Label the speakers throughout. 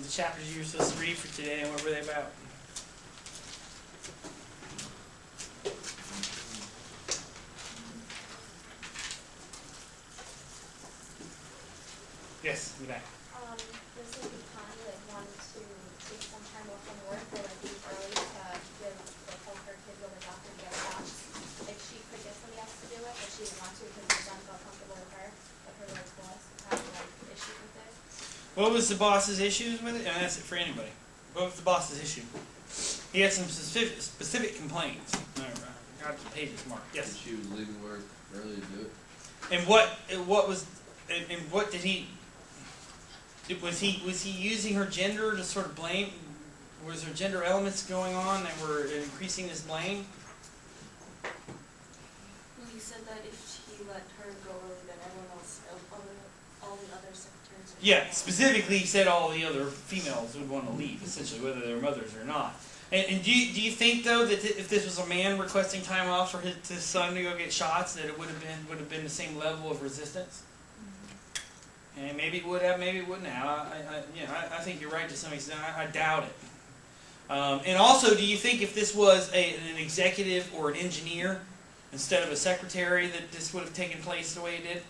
Speaker 1: the chapters you were supposed to read for today, and what were they about? Yes, in the back.
Speaker 2: This would be Connie that wanted to take some time off from work or like leave early to give her kid with a doctor to get shots. If she could get somebody else to do it, but she didn't want to because it doesn't feel comfortable with her, but her like boss has like issues with it.
Speaker 1: What was the boss's issues with it? And that's it for anybody. What was the boss's issue? He had some specific complaints. I got the pages marked. Yes.
Speaker 3: She was leaving work early to do it.
Speaker 1: And what did he? Was he using her gender to sort of blame? Was there gender elements going on that were increasing his blame?
Speaker 4: Well, he said that if he let her go early, then everyone else, all the other secretaries.
Speaker 1: Yeah, specifically he said all the other females would want to leave, essentially, whether they're mothers or not. And do you think though that if this was a man requesting time off for his son to go get shots, that it would have been the same level of resistance? And maybe it would have, maybe it wouldn't have. I think you're right to some extent. I doubt it. And also, do you think if this was an executive or an engineer instead of a secretary, that this would have taken place the way it did?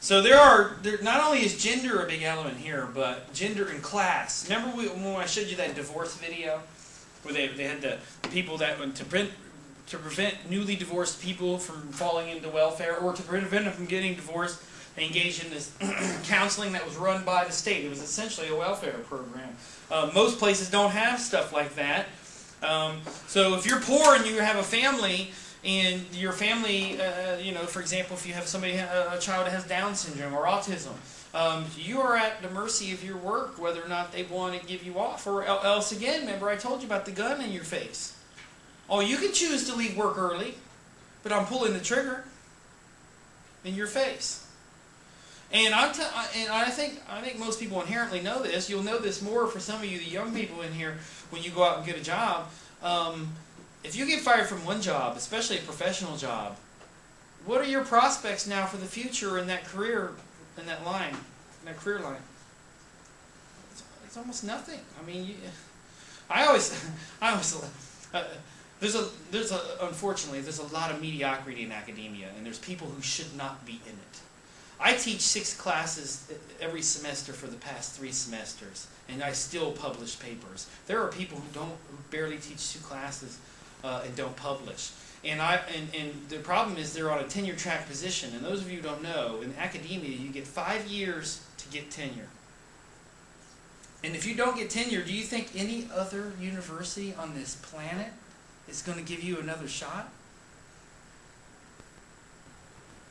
Speaker 1: So not only is gender a big element here, but gender and class. Remember when I showed you that divorce video, where they had the people that to prevent newly divorced people from falling into welfare, or to prevent them from getting divorced, they engaged in this counseling that was run by the state. It was essentially a welfare program. Most places don't have stuff like that. So if you're poor and you have a family, and your family, for example, if you have a child that has Down syndrome or autism, you are at the mercy of your work whether or not they want to give you off. Or else again, remember I told you about the gun in your face. Oh, you can choose to leave work early, but I'm pulling the trigger in your face. And I think most people inherently know this. You'll know this more for some of you, the young people in here, when you go out and get a job. If you get fired from one job, especially a professional job, what are your prospects now for the future in that career, in that career line? It's almost nothing. I mean, unfortunately, there's a lot of mediocrity in academia, and there's people who should not be in it. I teach 6 classes every semester for the past 3 semesters, and I still publish papers. There are people who barely teach 2 classes and don't publish. And the problem is they're on a tenure track position. And those of you who don't know, in academia you get 5 years to get tenure. And if you don't get tenure, do you think any other university on this planet is going to give you another shot?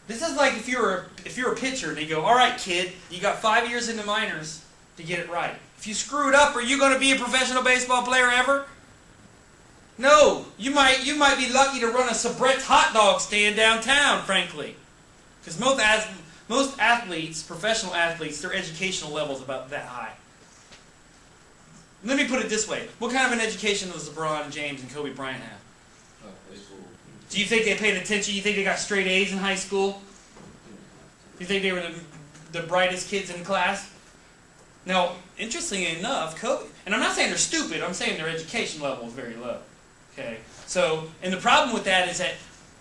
Speaker 1: This is like if you're a pitcher and they go, all right, kid, you got 5 years in the minors to get it right. If you screw it up, are you going to be a professional baseball player ever? No. You might be lucky to run a Sabrett's hot dog stand downtown, frankly. Because most athletes, professional athletes, their educational level is about that high. Let me put it this way. What kind of an education does LeBron James and Kobe Bryant have?
Speaker 3: High school.
Speaker 1: Do you think they paid attention? You think they got straight A's in high school? You think they were the brightest kids in class? Now, interestingly enough, Kobe, and I'm not saying they're stupid, I'm saying their education level is very low. Okay? So, and the problem with that is that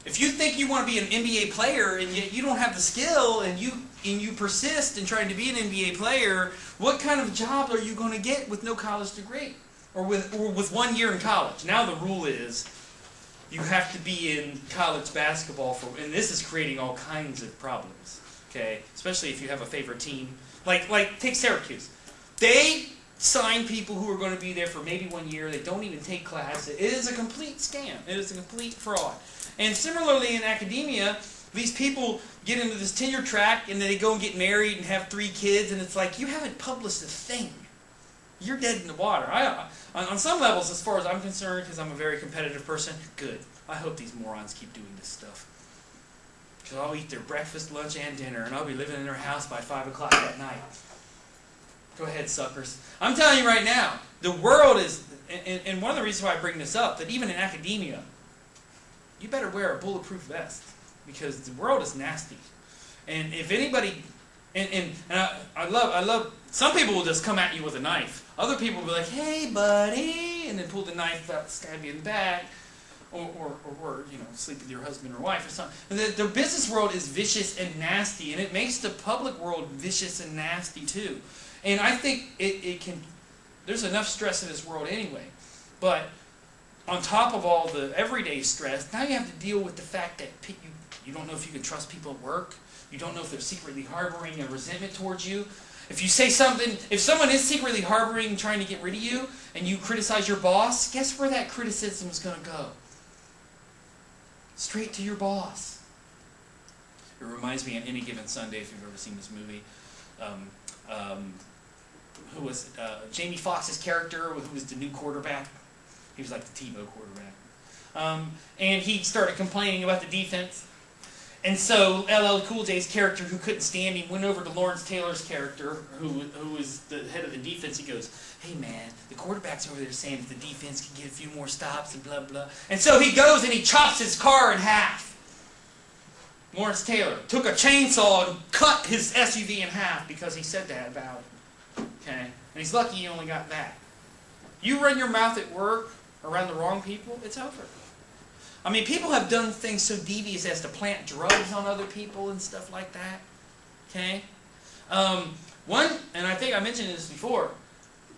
Speaker 1: if you think you want to be an NBA player and yet you don't have the skill and you persist in trying to be an NBA player, what kind of job are you going to get with no college degree? Or with 1 year in college? Now the rule is you have to be in college basketball and this is creating all kinds of problems. Okay? Especially if you have a favorite team. Like take Syracuse. They sign people who are going to be there for maybe 1 year. They don't even take class. It is a complete scam. It is a complete fraud. And similarly in academia, these people get into this tenure track and then they go and get married and have 3 kids, and it's like, you haven't published a thing. You're dead in the water. On some levels, as far as I'm concerned, because I'm a very competitive person, good. I hope these morons keep doing this stuff. Because I'll eat their breakfast, lunch, and dinner, and I'll be living in their house by 5 o'clock at night. Go ahead, suckers. I'm telling you right now, the world is, and one of the reasons why I bring this up, that even in academia, you better wear a bulletproof vest, because the world is nasty. And if anybody, and I love Some people will just come at you with a knife. Other people will be like, hey, buddy, and then pull the knife out, stab you in the back, or sleep with your husband or wife or something. The business world is vicious and nasty, and it makes the public world vicious and nasty too. And I think it can, there's enough stress in this world anyway, but on top of all the everyday stress, now you have to deal with the fact that you don't know if you can trust people at work. You don't know if they're secretly harboring a resentment towards you. If you say something, if someone is secretly harboring, trying to get rid of you, and you criticize your boss, guess where that criticism is going to go? Straight to your boss. It reminds me on Any Given Sunday, if you've ever seen this movie, who was Jamie Foxx's character, who was the new quarterback. He was like the Tebow quarterback. And he started complaining about the defense. And so LL Cool J's character, who couldn't stand him, went over to Lawrence Taylor's character, who was the head of the defense. He goes, hey man, the quarterback's over there saying that the defense can get a few more stops and blah, blah. And so he goes and he chops his car in half. Lawrence Taylor took a chainsaw and cut his SUV in half because he said that about it. Okay? And he's lucky he only got that. You run your mouth at work around the wrong people, it's over. I mean, people have done things so devious as to plant drugs on other people and stuff like that. Okay? And I think I mentioned this before,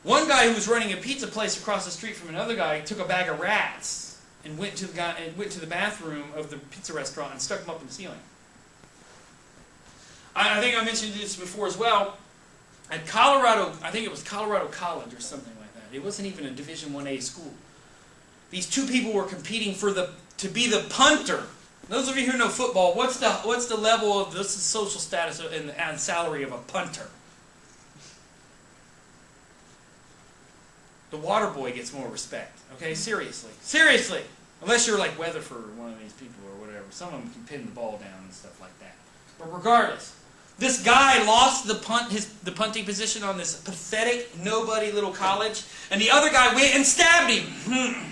Speaker 1: one guy who was running a pizza place across the street from another guy took a bag of rats and went to the bathroom of the pizza restaurant and stuck them up in the ceiling. I think I mentioned this before as well. At Colorado, I think it was Colorado College or something like that. It wasn't even a Division 1A school. These two people were competing to be the punter. Those of you who know football, what's the level of the social status and salary of a punter? The water boy gets more respect. Okay, seriously. Seriously! Unless you're like Weatherford or one of these people or whatever. Some of them can pin the ball down and stuff like that. But regardless, this guy lost the punting position on this pathetic, nobody little college, and the other guy went and stabbed him.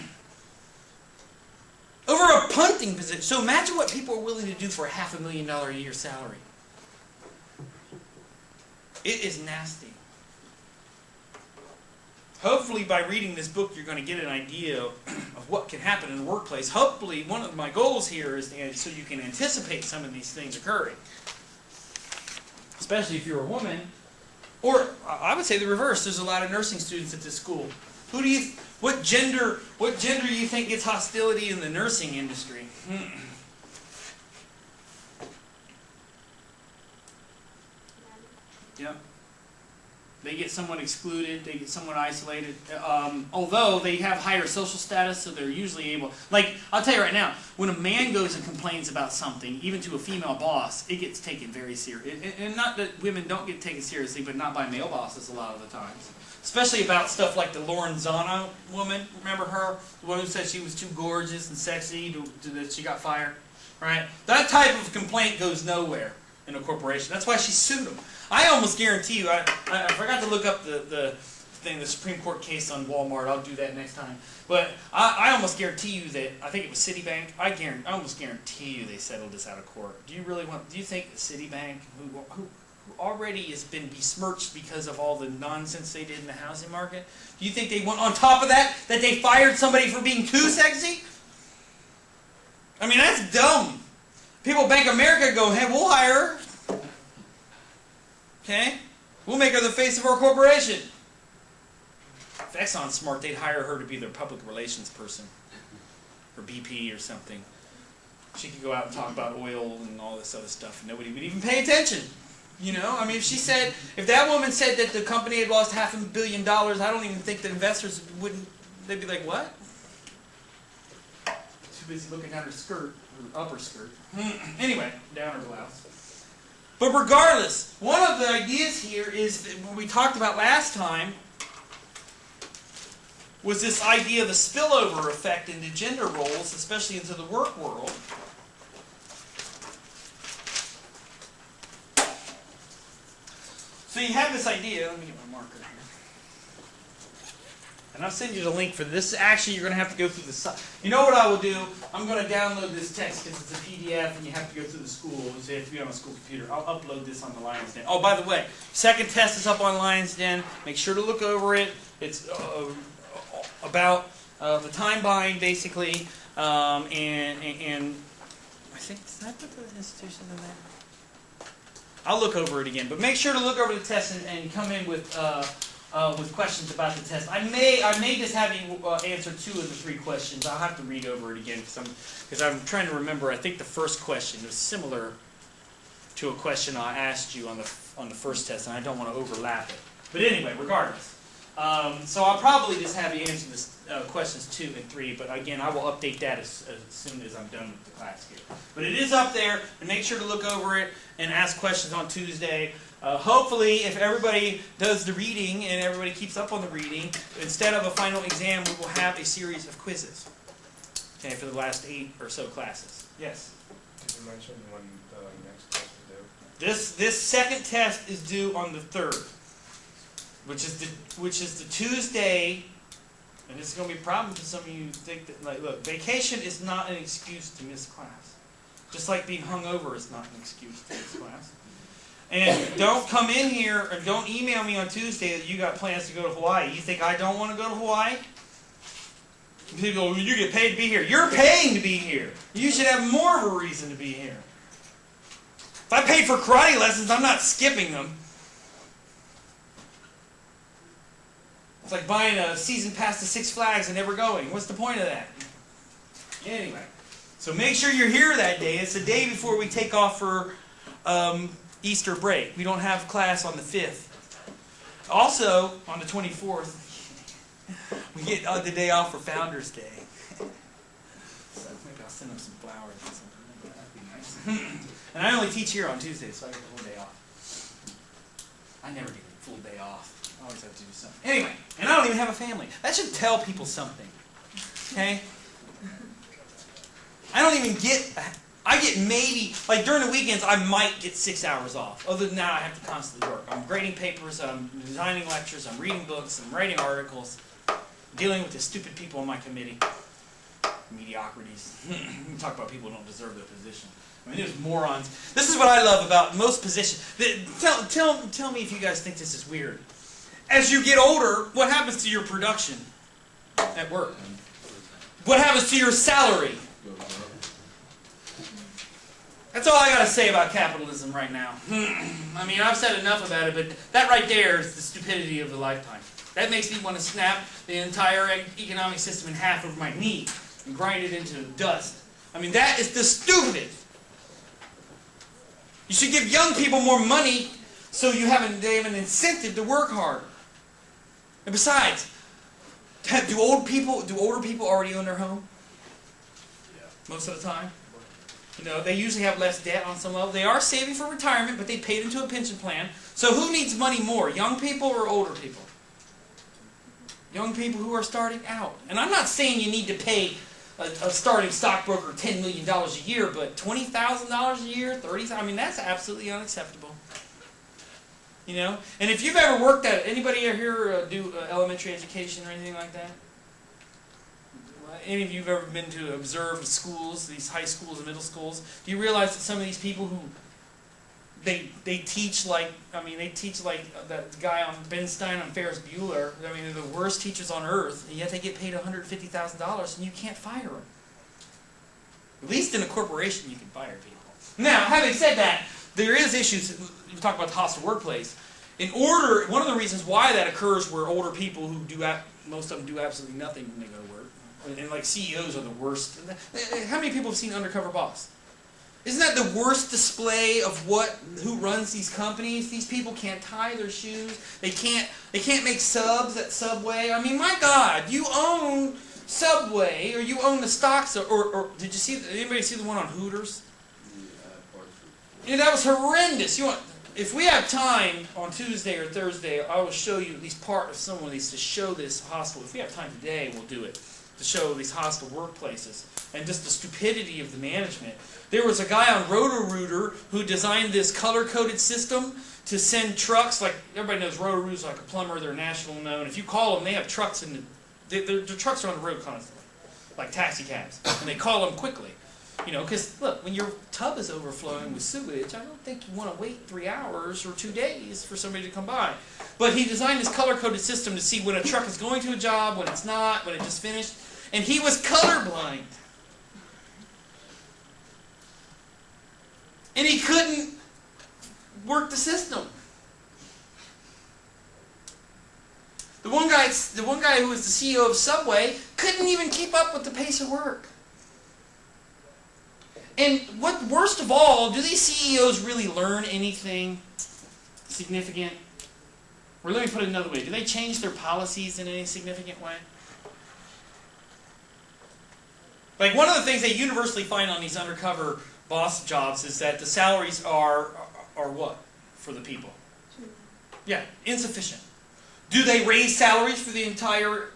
Speaker 1: Over a punting position. So imagine what people are willing to do for a $500,000 a year salary. It is nasty. Hopefully by reading this book you're going to get an idea of what can happen in the workplace. Hopefully one of my goals here is so you can anticipate some of these things occurring. Especially if you're a woman. Or I would say the reverse. There's a lot of nursing students at this school. What gender do you think gets hostility in the nursing industry? Yep. They get someone excluded, they get someone isolated. Although they have higher social status, so they're usually able... Like, I'll tell you right now, when a man goes and complains about something, even to a female boss, it gets taken very seriously. And not that women don't get taken seriously, but not by male bosses a lot of the times. Especially about stuff like the Lorenzana woman. Remember her? The one who said she was too gorgeous and sexy that she got fired? Right? That type of complaint goes nowhere in a corporation. That's why she sued them. I almost guarantee you, I forgot to look up the Supreme Court case on Walmart. I'll do that next time. But I almost guarantee you that, I think it was Citibank, I almost guarantee you they settled this out of court. Do you think Citibank, who already has been besmirched because of all the nonsense they did in the housing market, do you think they want, on top of that they fired somebody for being too sexy? I mean, that's dumb. People at Bank of America go, hey, we'll hire her. Okay? We'll make her the face of our corporation. If Exxon's smart, they'd hire her to be their public relations person. Or BP or something. She could go out and talk about oil and all this other stuff, and nobody would even pay attention. You know? I mean, if that woman said that the company had lost $500 million, I don't even think that investors wouldn't, they'd be like, what? Too busy looking at her skirt, her upper skirt. Anyway, down her blouse. But regardless, one of the ideas here is, what we talked about last time, was this idea of the spillover effect into gender roles, especially into the work world. So you have this idea, let me get my marker And I'll send you the link for this. Actually, you're going to have to go through the site. You know what I will do? I'm going to download this text because it's a PDF and you have to go through the school. So you have to be on a school computer. I'll upload this on the Lions Den. Oh, by the way, second test is up on Lions Den. Make sure to look over it. It's about the time bind, basically. And I think, did I put the institutions in there? I'll look over it again. But make sure to look over the test and come in with questions about the test. I may just have you answer 2 of the 3 questions. I'll have to read over it again because I'm trying to remember. I think the first question was similar to a question I asked you on the first test, and I don't want to overlap it. But anyway, regardless. So I'll probably just have you answer this, questions 2 and 3, but again, I will update that as soon as I'm done with the class here. But it is up there, and make sure to look over it and ask questions on Tuesday. Hopefully, if everybody does the reading and everybody keeps up on the reading, instead of a final exam, we will have a series of quizzes. Okay, for the last 8 or so classes. Yes?
Speaker 5: Did you mention when the next test is due?
Speaker 1: This second test is due on the 3rd, which is the Tuesday. And this is going to be a problem because some of you think that, like, look, vacation is not an excuse to miss class. Just like being hungover is not an excuse to miss class. And don't come in here and don't email me on Tuesday that you got plans to go to Hawaii. You think I don't want to go to Hawaii? People, you get paid to be here. You're paying to be here. You should have more of a reason to be here. If I paid for karate lessons, I'm not skipping them. It's like buying a season pass to Six Flags and never going. What's the point of that? Anyway, so make sure you're here that day. It's the day before we take off for Easter break. We don't have class on the 5th. Also, on the 24th, we get the day off for Founders Day. So maybe I'll send them some flowers or something. That'd be nice. And I only teach here on Tuesday, so I get the whole day off. I never get a full day off. I always have to do something. Anyway, and I don't even have a family. That should tell people something. Okay? I don't even get... I get maybe... Like, during the weekends, I might get 6 hours off. Other than that, I have to constantly work. I'm grading papers, I'm designing lectures, I'm reading books, I'm writing articles, dealing with the stupid people on my committee. Mediocrities. We talk about people who don't deserve their position. I mean, there's morons. This is what I love about most positions. Tell me if you guys think this is weird. As you get older, what happens to your production at work? What happens to your salary? That's all I got to say about capitalism right now. I mean, I've said enough about it, but that right there is the stupidity of the lifetime. That makes me want to snap the entire economic system in half over my knee and grind it into dust. I mean, that is the stupid. You should give young people more money so they have an incentive to work harder. And besides, do older people already own their home?
Speaker 3: Yeah.
Speaker 1: Most of the time? You know, they usually have less debt on some level. They are saving for retirement, but they paid into a pension plan. So who needs money more, young people or older people? Young people who are starting out. And I'm not saying you need to pay a starting stockbroker $10 million a year, but $20,000 a year, $30,000, I mean, that's absolutely unacceptable. You know? And if you've ever worked at, anybody here do elementary education or anything like that? Any of you have ever been to observe schools, these high schools and middle schools? Do you realize that some of these people who they teach like that guy on Ben Stein on Ferris Bueller? I mean, they're the worst teachers on earth, and yet they get paid $150,000, and you can't fire them. At least in a corporation, you can fire people. Now, having said that, there is issues. You talk about the hostile workplace. One of the reasons why that occurs, where older people who most of them do absolutely nothing when they go to work. And like CEOs are the worst. How many people have seen Undercover Boss? Isn't that the worst display of who runs these companies? These people can't tie their shoes. They can't make subs at Subway. I mean, my God, you own Subway, or you own the stocks, or did you see? Anybody see the one on Hooters? Yeah, that was horrendous. If we have time on Tuesday or Thursday, I will show you at least part of some of these to show this hostile. If we have time today, we'll do it. To show these hostile workplaces and just the stupidity of the management. There was a guy on Roto-Rooter who designed this color-coded system to send trucks, like everybody knows Roto-Rooter's like a plumber, they're national known. If you call them, they have trucks in their trucks are on the road constantly, like taxi cabs, and they call them quickly. You know, because look, when your tub is overflowing with sewage, I don't think you want to wait 3 hours or 2 days for somebody to come by. But he designed this color-coded system to see when a truck is going to a job, when it's not, when it just finished. And he was colorblind. And he couldn't work the system. The one guy who was the CEO of Subway couldn't even keep up with the pace of work. And what worst of all, do these CEOs really learn anything significant? Or let me put it another way. Do they change their policies in any significant way? Like one of the things they universally find on these undercover boss jobs is that the salaries are what for the people? Yeah, insufficient. Do they raise salaries for the entire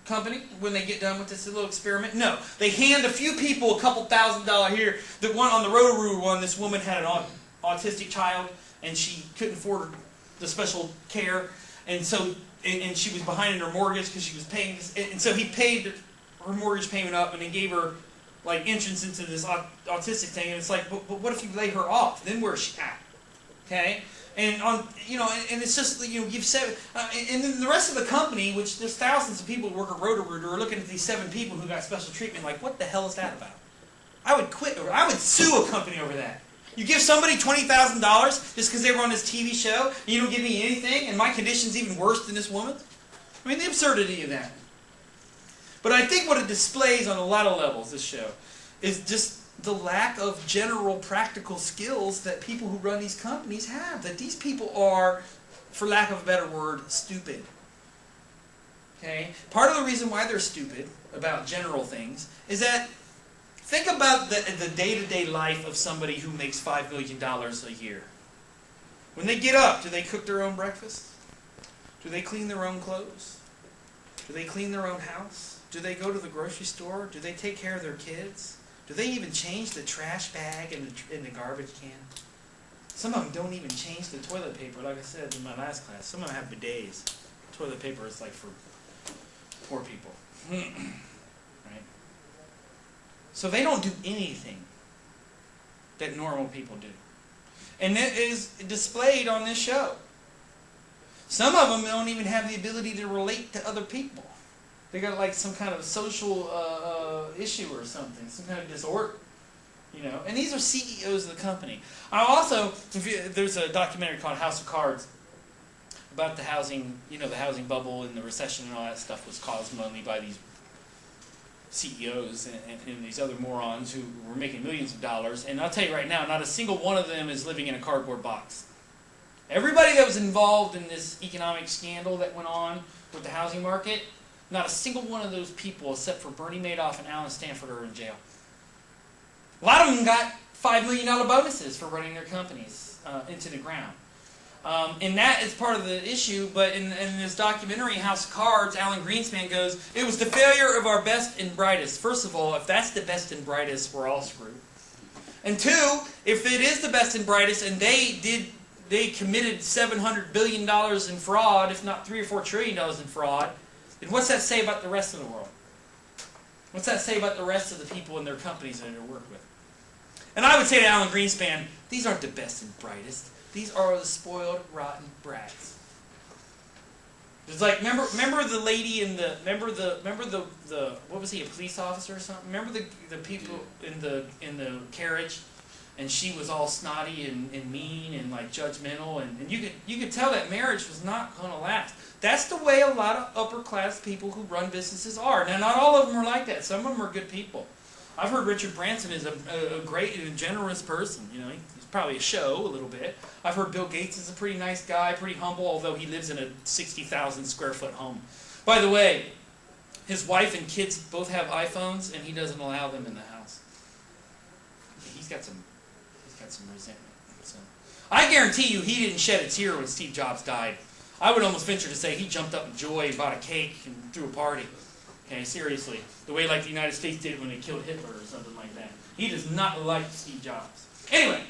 Speaker 1: company when they get done with this little experiment? No. They hand a few people a couple $1,000 here. The one on the Roto-Roo one, this woman had an autistic child, and she couldn't afford the special care, and so and she was behind in her mortgage because she was paying this, and so he paid her mortgage payment up, and he gave her like entrance into this autistic thing. And it's like, but what if you lay her off? Then where's she at? Okay. And on, you know, and it's just, you know, you've said, and then the rest of the company, which there's thousands of people who work at Roto-Rooter, are looking at these 7 people who got special treatment, like, what the hell is that about? I would quit, or I would sue a company over that. You give somebody $20,000 just because they were on this TV show, and you don't give me anything, and my condition's even worse than this woman's? I mean, the absurdity of that. But I think what it displays on a lot of levels, this show, is just the lack of general practical skills that people who run these companies have. That these people are, for lack of a better word, stupid. Okay? Part of the reason why they're stupid about general things is that think about the day-to-day life of somebody who makes $5 million a year. When they get up, do they cook their own breakfast? Do they clean their own clothes? Do they clean their own house? Do they go to the grocery store? Do they take care of their kids? Do they even change the trash bag in the garbage can? Some of them don't even change the toilet paper, like I said in my last class. Some of them have bidets. Toilet paper is like for poor people. Right? So they don't do anything that normal people do. And it is displayed on this show. Some of them don't even have the ability to relate to other people. They got like some kind of social issue or something, some kind of disorder, you know. And these are CEOs of the company. I also, there's a documentary called House of Cards about the housing, you know, the housing bubble and the recession and all that stuff was caused mainly by these CEOs and these other morons who were making millions of dollars. And I'll tell you right now, not a single one of them is living in a cardboard box. Everybody that was involved in this economic scandal that went on with the housing market, not a single one of those people, except for Bernie Madoff and Alan Stanford, are in jail. A lot of them got $5 million bonuses for running their companies into the ground. And that is part of the issue, but in this documentary, House of Cards, Alan Greenspan goes, it was the failure of our best and brightest. First of all, if that's the best and brightest, we're all screwed. And two, if it is the best and brightest, and they committed $700 billion in fraud, if not $3 or $4 trillion in fraud, then what's that say about the rest of the world? What's that say about the rest of the people in their companies that they work with? And I would say to Alan Greenspan, these aren't the best and brightest. These are the spoiled, rotten brats. It's like, remember the lady in the, remember the what was he, a police officer or something? Remember the people in the carriage? And she was all snotty and mean and like judgmental, and you could tell that marriage was not going to last. That's the way a lot of upper class people who run businesses are. Now, not all of them are like that. Some of them are good people. I've heard Richard Branson is a great and generous person. You know, he's probably a show a little bit. I've heard Bill Gates is a pretty nice guy, pretty humble, although he lives in a 60,000 square foot home. By the way, his wife and kids both have iPhones, and he doesn't allow them in the house. He's got some resentment. So, I guarantee you he didn't shed a tear when Steve Jobs died. I would almost venture to say he jumped up in joy and bought a cake and threw a party. Okay, seriously. The way like the United States did when they killed Hitler or something like that. He does not like Steve Jobs. Anyway,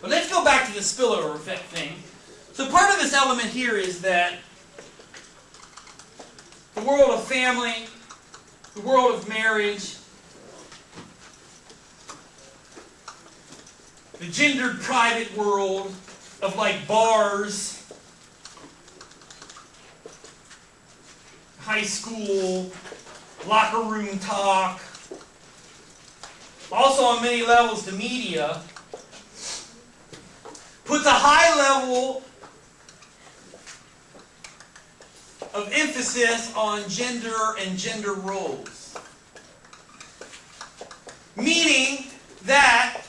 Speaker 1: but let's go back to the spillover effect thing. So part of this element here is that the world of family, the world of marriage, the gendered private world of like bars, high school, locker room talk. Also on many levels, the media puts a high level of emphasis on gender and gender roles. Meaning that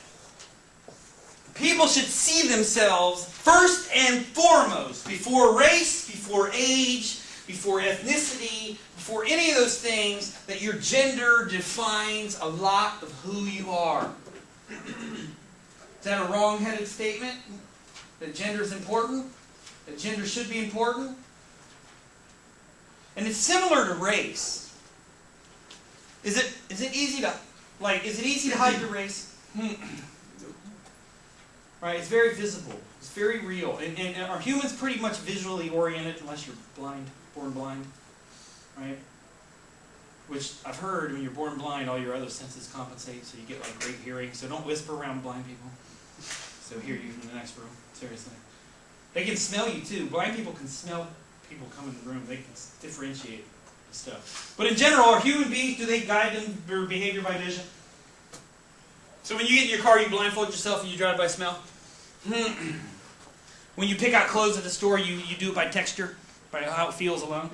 Speaker 1: people should see themselves first and foremost, before race, before age, before ethnicity, before any of those things, that your gender defines a lot of who you are. Is that a wrong-headed statement? That gender is important? That gender should be important? And it's similar to race. Is it easy to hide your race? Right? It's very visible. It's very real. And are humans pretty much visually oriented unless you're blind, born blind? Right? Which I've heard when you're born blind, all your other senses compensate, so you get like great hearing. So don't whisper around blind people. So hear you from the next room. Seriously. They can smell you too. Blind people can smell people come in the room. They can differentiate stuff. But in general, are human beings, do they guide their behavior by vision? So when you get in your car, you blindfold yourself and you drive by smell? When you pick out clothes at the store, you do it by texture, by how it feels alone?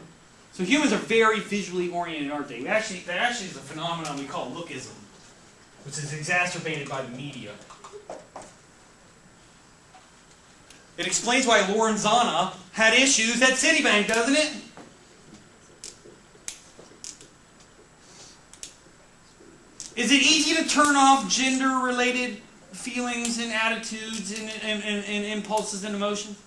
Speaker 1: So humans are very visually oriented, aren't they? That actually is a phenomenon we call lookism, which is exacerbated by the media. It explains why Lorenzana had issues at Citibank, doesn't it? Is it easy to turn off gender-related feelings and attitudes and impulses and emotions?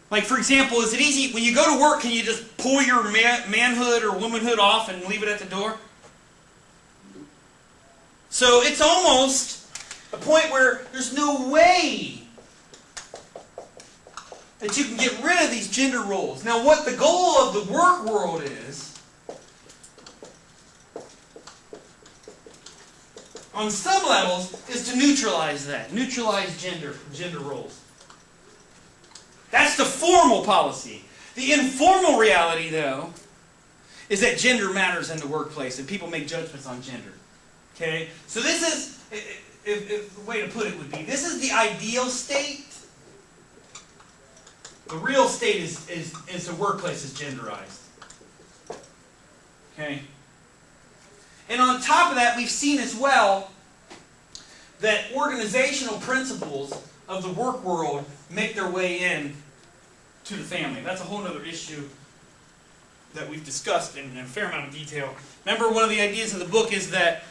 Speaker 1: Like, for example, is it easy, when you go to work, can you just pull your manhood or womanhood off and leave it at the door? So it's almost a point where there's no way that you can get rid of these gender roles. Now, what the goal of the work world is, on some levels, is to neutralize that. Neutralize gender roles. That's the formal policy. The informal reality, though, is that gender matters in the workplace and people make judgments on gender. Okay? So this is, if the way to put it would be, this is the ideal state. The real state is the workplace is genderized. Okay? And on top of that, we've seen as well that organizational principles of the work world make their way in to the family. That's a whole other issue that we've discussed in a fair amount of detail. Remember, one of the ideas of the book is that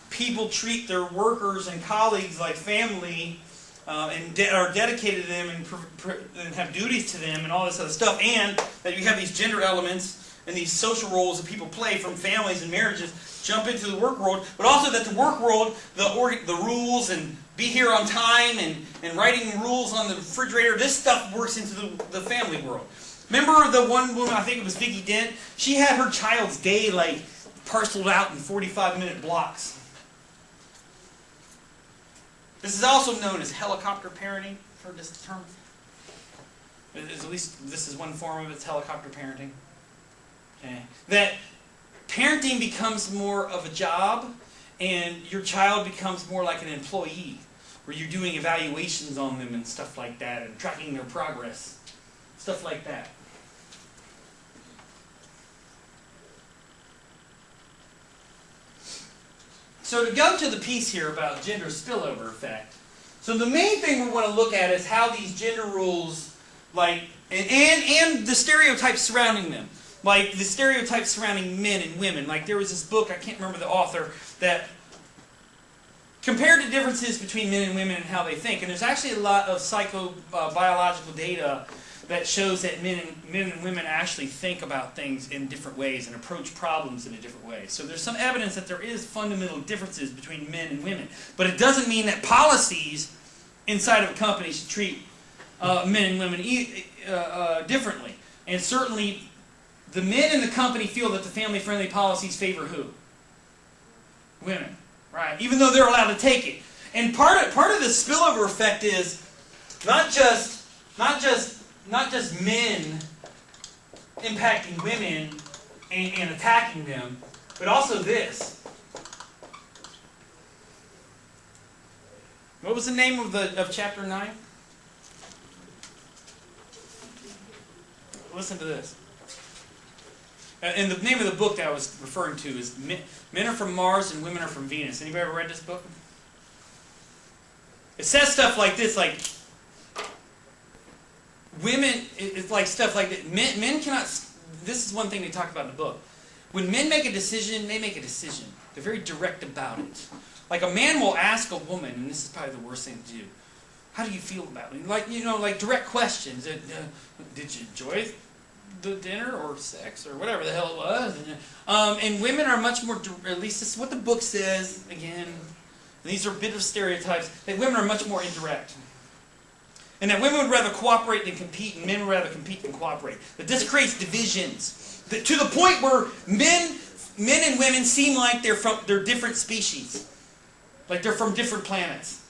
Speaker 1: people treat their workers and colleagues like family and are dedicated to them and have duties to them and all this other stuff, and that you have these gender elements and these social roles that people play from families and marriages jump into the work world, but also that the work world, the rules and be here on time and writing rules on the refrigerator, this stuff works into the family world. Remember the one woman, I think it was Vicki Dent, she had her child's day like parceled out in 45-minute blocks. This is also known as helicopter parenting. Heard this term? At least this is one form of it, it's helicopter parenting. Okay. That parenting becomes more of a job and your child becomes more like an employee, where you're doing evaluations on them and stuff like that and tracking their progress. Stuff like that. So to go to the piece here about gender spillover effect, so the main thing we want to look at is how these gender rules, like, and the stereotypes surrounding them. Like the stereotypes surrounding men and women. Like there was this book, I can't remember the author, that compared the differences between men and women and how they think. And there's actually a lot of psychobiological data that shows that men and women actually think about things in different ways and approach problems in a different way. So there's some evidence that there is fundamental differences between men and women. But it doesn't mean that policies inside of a company should treat men and women differently. And certainly the men in the company feel that the family-friendly policies favor who? Women, right? Even though they're allowed to take it. And part of the spillover effect is not just men impacting women and attacking them, but also this. What was the name of chapter 9? Listen to this. And the name of the book that I was referring to is Men Are From Mars and Women Are From Venus. Anybody ever read this book? It says stuff like this, like women, it's like stuff like that. Men cannot, this is one thing they talk about in the book. When men make a decision, they make a decision. They're very direct about it. Like a man will ask a woman, and this is probably the worst thing to do, how do you feel about it? Like, like direct questions. Did you enjoy the dinner or sex or whatever the hell it was? And women are much more, at least this is what the book says, again, and these are a bit of stereotypes, that women are much more indirect. And that women would rather cooperate than compete, and men would rather compete than cooperate. That this creates divisions. That to the point where men and women seem like they're different species. Like they're from different planets.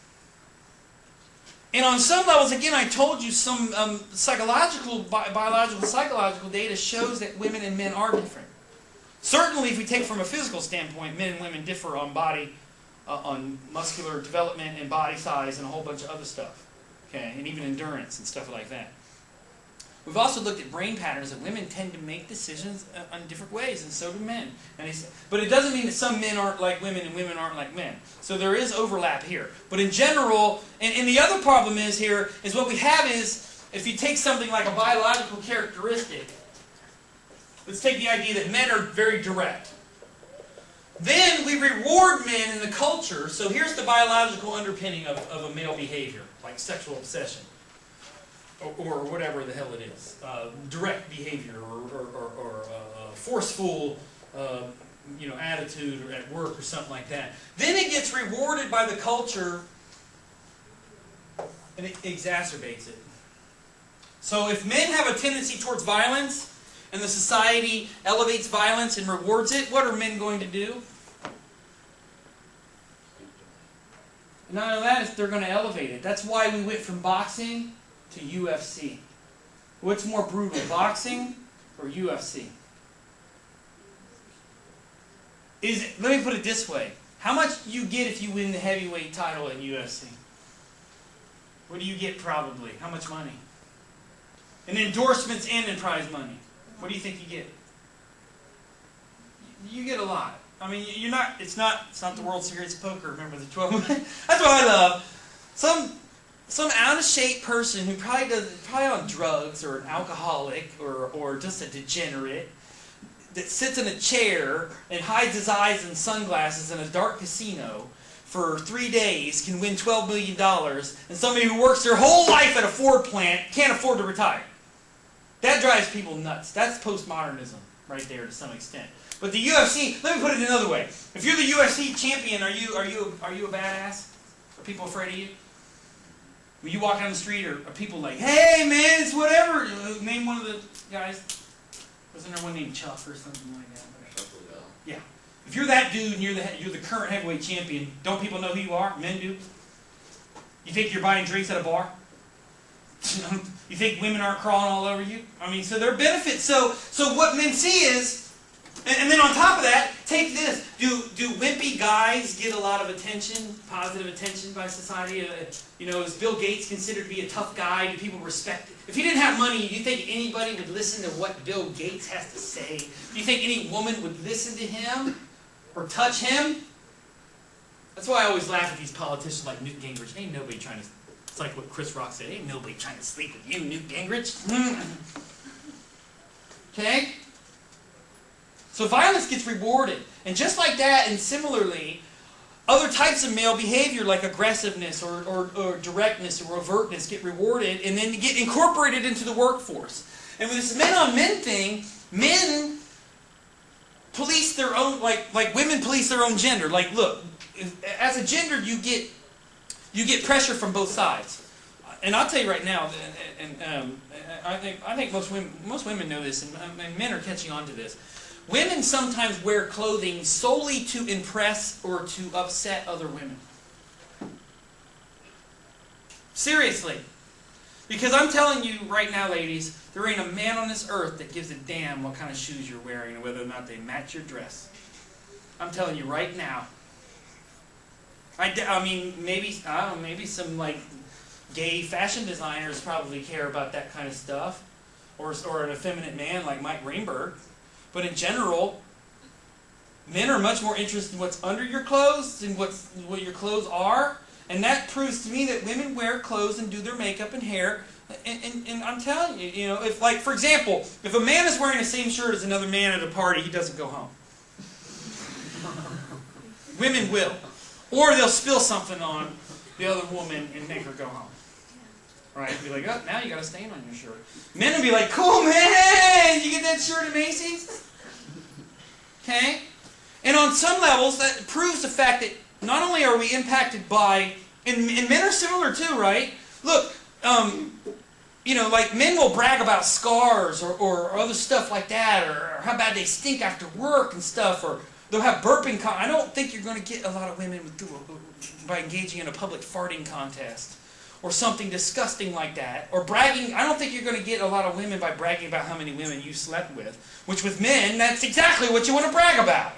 Speaker 1: And on some levels, again, I told you some biological, psychological data shows that women and men are different. Certainly, if we take from a physical standpoint, men and women differ on body, on muscular development and body size and a whole bunch of other stuff. Okay, and even endurance and stuff like that. We've also looked at brain patterns that women tend to make decisions in different ways, and so do men. But it doesn't mean that some men aren't like women and women aren't like men. So there is overlap here. But in general, and the other problem is here, is what we have is, if you take something like a biological characteristic, let's take the idea that men are very direct. Then we reward men in the culture. So here's the biological underpinning of a male behavior, like sexual obsession. Or whatever the hell it is, direct behavior or forceful, attitude or at work or something like that. Then it gets rewarded by the culture, and it exacerbates it. So if men have a tendency towards violence, and the society elevates violence and rewards it, what are men going to do? Not only that, they're going to elevate it. That's why we went from boxing to UFC. What's more brutal, boxing or UFC? Let me put it this way. How much do you get if you win the heavyweight title in UFC? What do you get probably? How much money? And endorsements and in prize money. What do you think you get? You get a lot. I mean, it's not the World Series of Poker, remember the 12? That's what I love. Some out-of-shape person who probably on drugs or an alcoholic or just a degenerate that sits in a chair and hides his eyes in sunglasses in a dark casino for 3 days can win $12 million, and somebody who works their whole life at a Ford plant can't afford to retire. That drives people nuts. That's postmodernism right there to some extent. But the UFC, let me put it another way. If you're the UFC champion, are you a badass? Are people afraid of you? When you walk down the street, are people like, hey man, it's whatever. Name one of the guys. Wasn't there one named Chuck or something like that? Yeah. If you're that dude and you're the current heavyweight champion, don't people know who you are? Men do. You think you're buying drinks at a bar? You think women aren't crawling all over you? I mean, so there are benefits. So what men see is, and then on top of that, take this. Do wimpy guys get a lot of attention, positive attention by society? Is Bill Gates considered to be a tough guy? Do people respect it? If he didn't have money, do you think anybody would listen to what Bill Gates has to say? Do you think any woman would listen to him or touch him? That's why I always laugh at these politicians like Newt Gingrich. Ain't nobody trying to... It's like what Chris Rock said. Ain't nobody trying to sleep with you, Newt Gingrich. Okay? So violence gets rewarded. And just like that, and similarly, other types of male behavior like aggressiveness or directness or overtness get rewarded and then get incorporated into the workforce. And with this men-on-men thing, men police their own, like women police their own gender. Like, look, as a gender, you get pressure from both sides. And I'll tell you right now, and I think most women know this, and men are catching on to this. Women sometimes wear clothing solely to impress or to upset other women. Seriously. Because I'm telling you right now, ladies, there ain't a man on this earth that gives a damn what kind of shoes you're wearing and whether or not they match your dress. I'm telling you right now. I mean, maybe, I don't know, maybe some like gay fashion designers probably care about that kind of stuff. Or an effeminate man like Mike Greenberg. But in general, men are much more interested in what's under your clothes than what your clothes are. And that proves to me that women wear clothes and do their makeup and hair. And I'm telling you, you know, if like, for example, if a man is wearing the same shirt as another man at a party, he doesn't go home. Women will. Or they'll spill something on the other woman and make her go home. Right? Be like, oh, now you got a stain on your shirt. Men will be like, cool, man! You get that shirt at Macy's? Okay? And on some levels, that proves the fact that not only are we impacted by, and men are similar too, right? Look, you know, like men will brag about scars or other stuff like that, or how bad they stink after work and stuff, or they'll have burping. I don't think you're going to get a lot of women by engaging in a public farting contest or something disgusting like that, or bragging. I don't think you're going to get a lot of women by bragging about how many women you slept with, which with men, that's exactly what you want to brag about.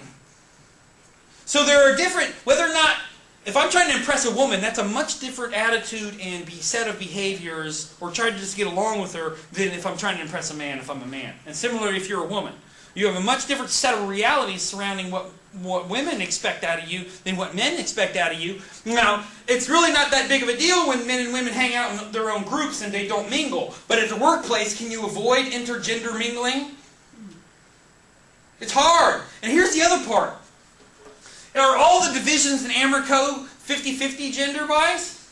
Speaker 1: So there are different, whether or not, if I'm trying to impress a woman, that's a much different attitude and set of behaviors, or try to just get along with her, than if I'm trying to impress a man, if I'm a man. And similarly, if you're a woman. You have a much different set of realities surrounding what women expect out of you than what men expect out of you. Now, it's really not that big of a deal when men and women hang out in their own groups and they don't mingle. But at the workplace, can you avoid intergender mingling? It's hard. And here's the other part. Are all the divisions in Amerco 50-50 gender-wise?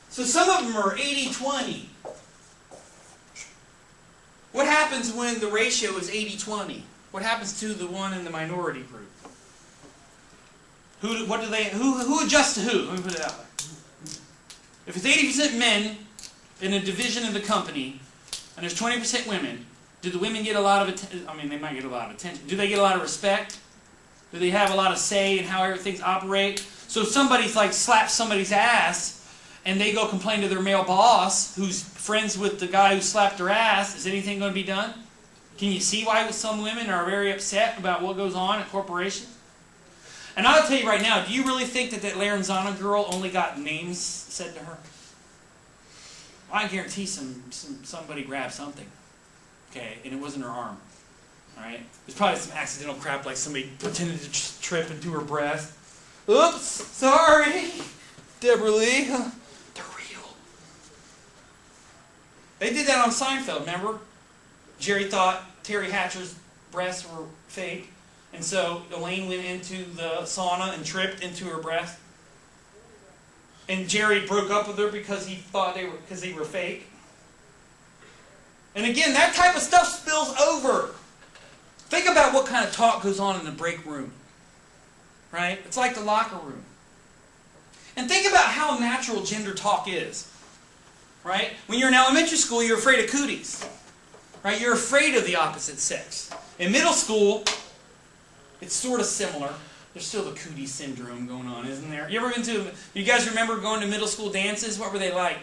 Speaker 1: So some of them are 80-20. What happens when the ratio is 80-20? What happens to the one in the minority group? Who adjusts to who? Let me put it that way. If it's 80% men in a division of the company, and there's 20% women, do the women get a lot of attention? I mean, they might get a lot of attention. Do they get a lot of respect? Do they have a lot of say in how everything's operate? So if somebody's like slaps somebody's ass, and they go complain to their male boss, who's friends with the guy who slapped their ass, is anything going to be done? Can you see why some women are very upset about what goes on at corporations? And I'll tell you right now, do you really think that Laranzana girl only got names said to her? I guarantee somebody grabbed something, okay, and it wasn't her arm. All right? There's probably some accidental crap, like somebody pretended to trip into her breast. Oops, sorry, Deborah Lee. They're real. They did that on Seinfeld, remember? Jerry thought Terry Hatcher's breasts were fake, and so Elaine went into the sauna and tripped into her breast. And Jerry broke up with her because he thought they were fake. And again, that type of stuff spills over. Think about what kind of talk goes on in the break room. Right? It's like the locker room. And think about how natural gender talk is. Right? When you're in elementary school, you're afraid of cooties. Right? You're afraid of the opposite sex. In middle school, it's sort of similar. There's still the cootie syndrome going on, isn't there? You guys remember going to middle school dances? What were they like?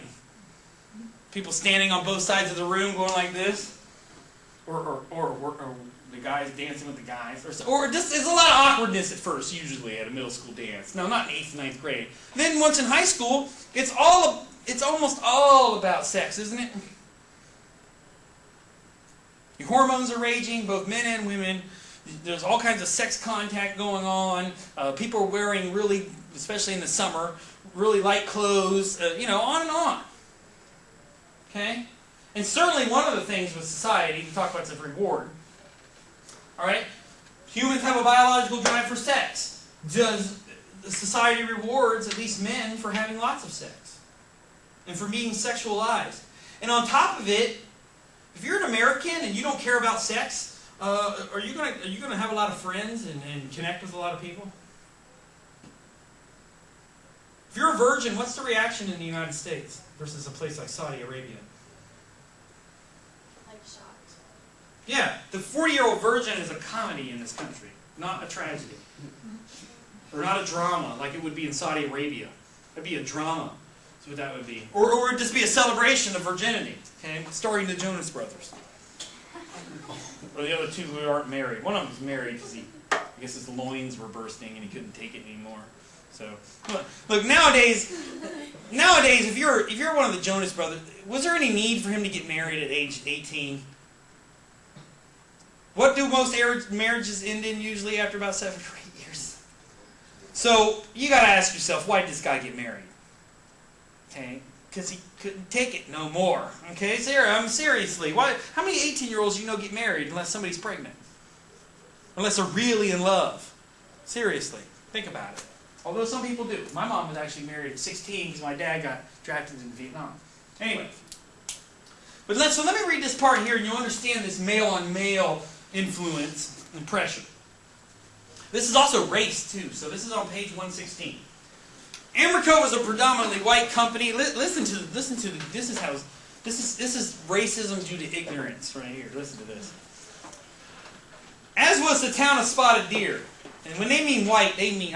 Speaker 1: People standing on both sides of the room going like this? Or the guys dancing with the guys? Or just, there's a lot of awkwardness at first, usually, at a middle school dance. No, not in 8th and 9th grade. Then once in high school, it's almost all about sex, isn't it? Your hormones are raging, both men and women. There's all kinds of sex contact going on. People are wearing really, especially in the summer, really light clothes, on and on. Okay? And certainly one of the things with society, we talk about is reward. Alright? Humans have a biological drive for sex. Does society rewards at least men for having lots of sex? And for being sexualized? And on top of it, if you're an American and you don't care about sex, are you gonna have a lot of friends and connect with a lot of people? If you're a virgin, what's the reaction in the United States versus a place like Saudi Arabia?
Speaker 2: Like shocked.
Speaker 1: Yeah, the 40-year-old virgin is a comedy in this country, not a tragedy. Or not a drama like it would be in Saudi Arabia. It'd be a drama. That's what that would be. Or it would just be a celebration of virginity, okay? Starring the Jonas Brothers. Or the other two who aren't married. One of them is married because I guess his loins were bursting and he couldn't take it anymore. So, look, nowadays, if you're one of the Jonas Brothers, was there any need for him to get married at age 18? What do most marriages end in usually after about 7 or 8 years? So you got to ask yourself, why did this guy get married? Okay, because he couldn't take it no more. Okay, seriously, why? How many 18-year-olds you know get married unless somebody's pregnant? Unless they're really in love. Seriously, think about it. Although some people do. My mom was actually married at 16 because my dad got drafted in Vietnam. Anyway, so let me read this part here and you'll understand this male-on-male influence and pressure. This is also race too, so this is on page 116. Amerco was a predominantly white company. Listen to this is racism due to ignorance right here. Listen to this. As was the town of Spotted Deer. And when they mean white, they mean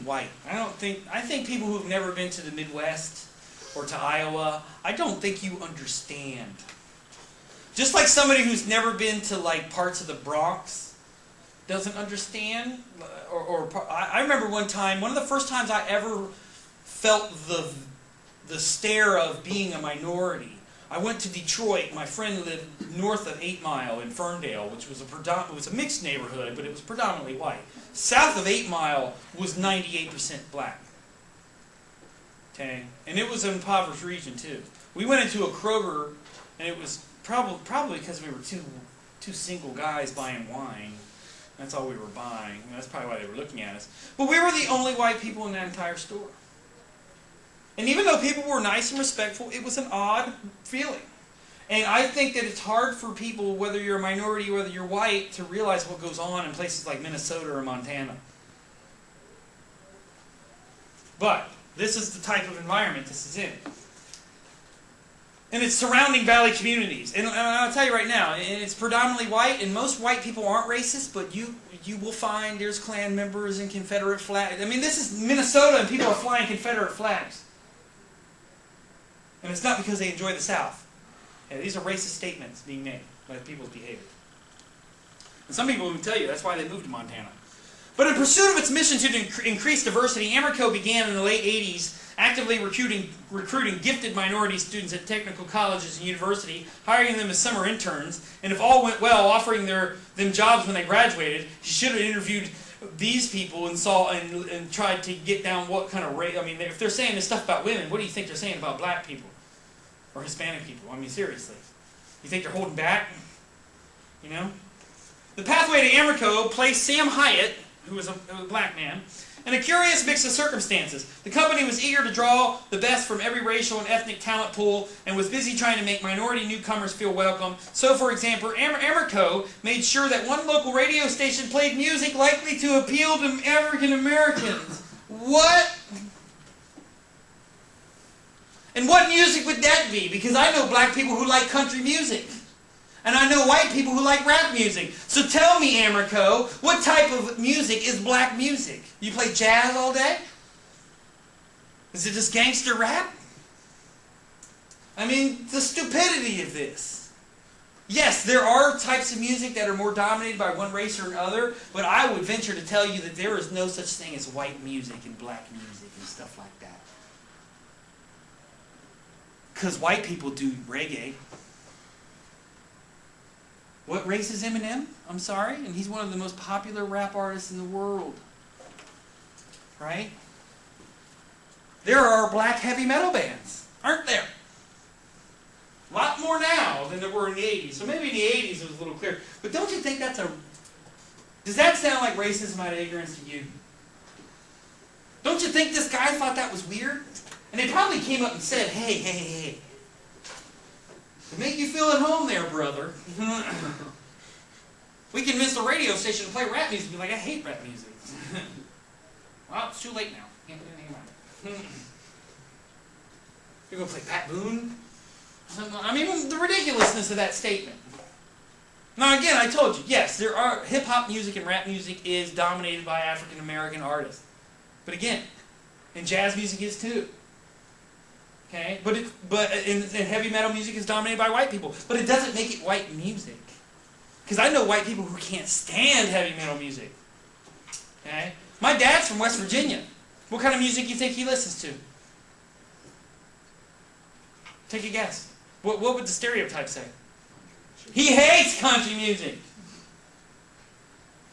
Speaker 1: white. I think people who've never been to the Midwest or to Iowa, I don't think you understand. Just like somebody who's never been to like parts of the Bronx doesn't understand. I remember one of the first times I ever felt the stare of being a minority. I went to Detroit. My friend lived north of 8 Mile in Ferndale, which was a mixed neighborhood, but it was predominantly white. South of 8 Mile was 98% black. Okay, and it was an impoverished region too. We went into a Kroger, and it was probably because we were two single guys buying wine. That's all we were buying. And that's probably why they were looking at us. But we were the only white people in that entire store. And even though people were nice and respectful, it was an odd feeling. And I think that it's hard for people, whether you're a minority or whether you're white, to realize what goes on in places like Minnesota or Montana. But this is the type of environment this is in. And it's surrounding valley communities. And I'll tell you right now, it's predominantly white, and most white people aren't racist, but you will find there's Klan members and Confederate flags. I mean, this is Minnesota, and people are flying Confederate flags. And it's not because they enjoy the South. Yeah, these are racist statements being made by people's behavior. And some people will tell you that's why they moved to Montana. But in pursuit of its mission to increase diversity, Amerco began in the late 80s actively recruiting gifted minority students at technical colleges and university, hiring them as summer interns, and if all went well, offering them jobs when they graduated. She should have interviewed these people and tried to get down what kind of race. I mean, if they're saying this stuff about women, what do you think they're saying about black people or Hispanic people? I mean, seriously. You think they're holding back? You know? The pathway to Amerco placed Sam Hyatt, who was a black man, in a curious mix of circumstances. The company was eager to draw the best from every racial and ethnic talent pool and was busy trying to make minority newcomers feel welcome. So, for example, Amerco made sure that one local radio station played music likely to appeal to African Americans. What? And what music would that be? Because I know black people who like country music. And I know white people who like rap music. So tell me, Amerco, what type of music is black music? You play jazz all day? Is it just gangster rap? I mean, the stupidity of this. Yes, there are types of music that are more dominated by one race or another, but I would venture to tell you that there is no such thing as white music and black music and stuff like that. Because white people do reggae. What race is Eminem? I'm sorry, and he's one of the most popular rap artists in the world. Right? There are black heavy metal bands, aren't there? A lot more now than there were in the 80s. So maybe in the 80s it was a little clearer. But don't you think that's does that sound like racism out of ignorance to you? Don't you think this guy thought that was weird? And they probably came up and said, hey. To make you feel at home there, brother. We convinced the radio station to play rap music. Be like, I hate rap music. Well, it's too late now. Can't do anything about it. You're going to play Pat Boone? I mean, the ridiculousness of that statement. Now, again, I told you, yes, there are hip-hop music and rap music is dominated by African-American artists. But again, and jazz music is too. Okay? But heavy metal music is dominated by white people. But it doesn't make it white music. Because I know white people who can't stand heavy metal music. Okay? My dad's from West Virginia. What kind of music do you think he listens to? Take a guess. What would the stereotype say? He hates country music.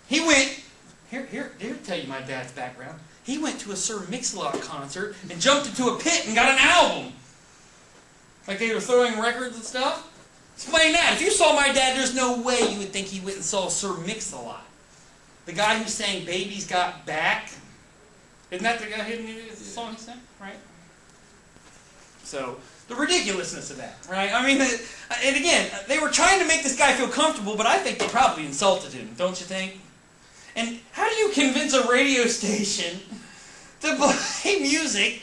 Speaker 1: He went, here tell you my dad's background. He went to a Sir Mix-a-Lot concert and jumped into a pit and got an album. Like they were throwing records and stuff. Explain that. If you saw my dad, there's no way you would think he went and saw Sir Mix-a-Lot. The guy who sang Baby's Got Back. Isn't that the guy who the song he sang? Right? So, the ridiculousness of that, right? I mean, and again, they were trying to make this guy feel comfortable, but I think they probably insulted him, don't you think? And how do you convince a radio station to play music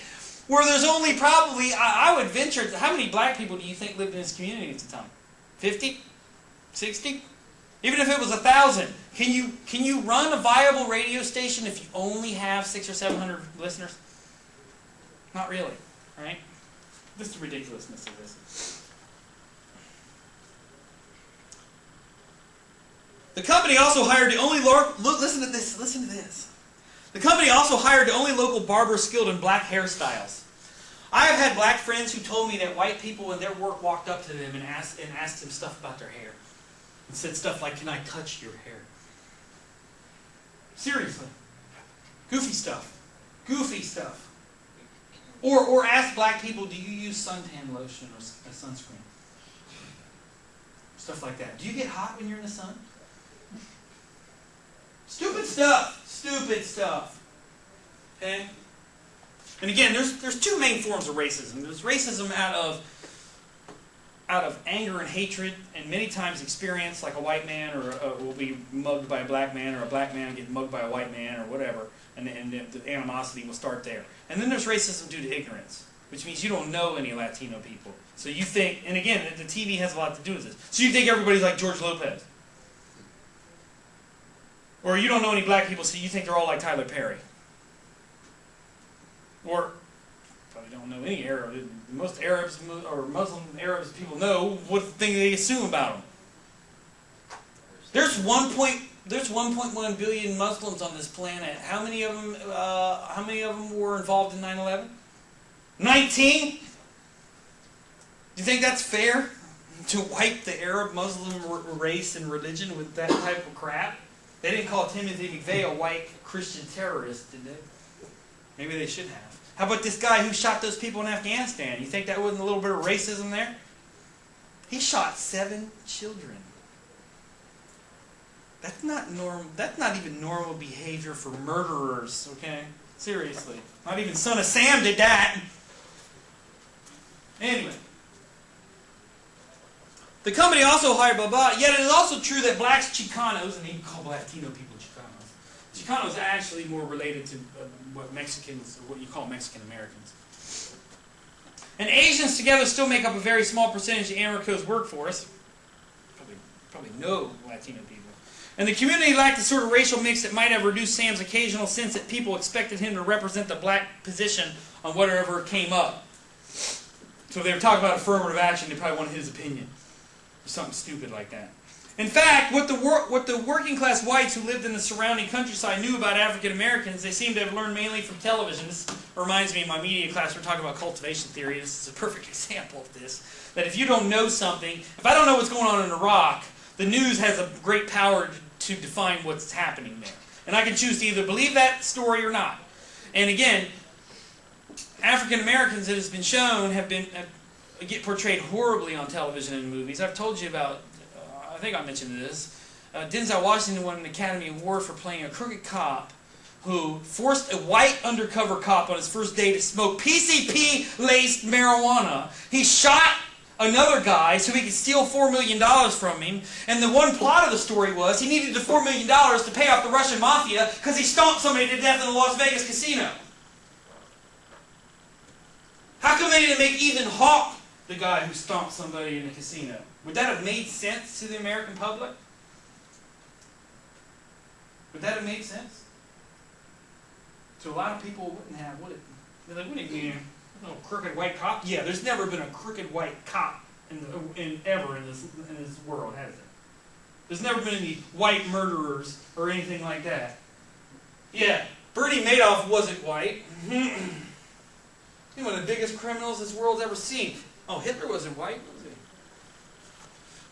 Speaker 1: where there's only probably, I would venture, how many black people do you think lived in this community at the time? 50? 60? Even if it was 1,000, can you run a viable radio station if you only have 600 or 700 listeners? Not really, right? This is the ridiculousness of this. The company also hired the only listen to this. The company also hired the only local barber skilled in black hairstyles. I have had black friends who told me that white people in their work walked up to them and asked them stuff about their hair. And said stuff like, "Can I touch your hair?" Seriously. Goofy stuff. Goofy stuff. Or ask black people, "Do you use suntan lotion or sunscreen?" Stuff like that. Do you get hot when you're in the sun? Stupid stuff. Stupid stuff. Okay? And again, there's two main forms of racism. There's racism out of anger and hatred, and many times experience, like a white man will be mugged by a black man, or a black man will get mugged by a white man, or whatever, and the animosity will start there. And then there's racism due to ignorance, which means you don't know any Latino people. So you think, and again, the TV has a lot to do with this, so you think everybody's like George Lopez. Or you don't know any black people, so you think they're all like Tyler Perry. Or probably don't know any Arab. Most Arabs or Muslim Arabs people know what thing they assume about them. There's 1.1 billion Muslims on this planet. How many of them were involved in 9/11? 19. Do you think that's fair to wipe the Arab Muslim race and religion with that type of crap? They didn't call Timothy McVeigh a white Christian terrorist, did they? Maybe they should have. How about this guy who shot those people in Afghanistan? You think that wasn't a little bit of racism there? He shot 7 children. That's not normal. That's not even normal behavior for murderers, okay? Seriously. Not even Son of Sam did that. Anyway. The company also hired yet it is also true that blacks, Chicanos, and they call Latino people Chicanos. Chicanos are actually more related to what you call Mexican Americans. And Asians together still make up a very small percentage of America's workforce. Probably no Latino people. And the community lacked the sort of racial mix that might have reduced Sam's occasional sense that people expected him to represent the black position on whatever came up. So if they were talking about affirmative action, they probably wanted his opinion. Or something stupid like that. In fact, what the working class whites who lived in the surrounding countryside knew about African Americans, they seem to have learned mainly from television. This reminds me of my media class. We're talking about cultivation theory. This is a perfect example of this. That if you don't know something, if I don't know what's going on in Iraq, the news has a great power to define what's happening there. And I can choose to either believe that story or not. And again, African Americans, it has been shown, get portrayed horribly on television and movies. I've told you about, I think I mentioned this, Denzel Washington won an Academy Award for playing a crooked cop who forced a white undercover cop on his first day to smoke PCP-laced marijuana. He shot another guy so he could steal $4 million from him, and the one plot of the story was he needed the $4 million to pay off the Russian mafia because he stomped somebody to death in the Las Vegas casino. How come they didn't make Ethan Hawke the guy who stomped somebody in a casino? Would that have made sense to the American public? Would that have made sense? To a lot of people, it wouldn't have, would it? They're like, what do you mean? No crooked white cop? Yeah, there's never been a crooked white cop ever in this world, has there? There's never been any white murderers or anything like that. Yeah, Bernie Madoff wasn't white. He's one of the biggest criminals this world's ever seen. Oh, Hitler wasn't white, was he?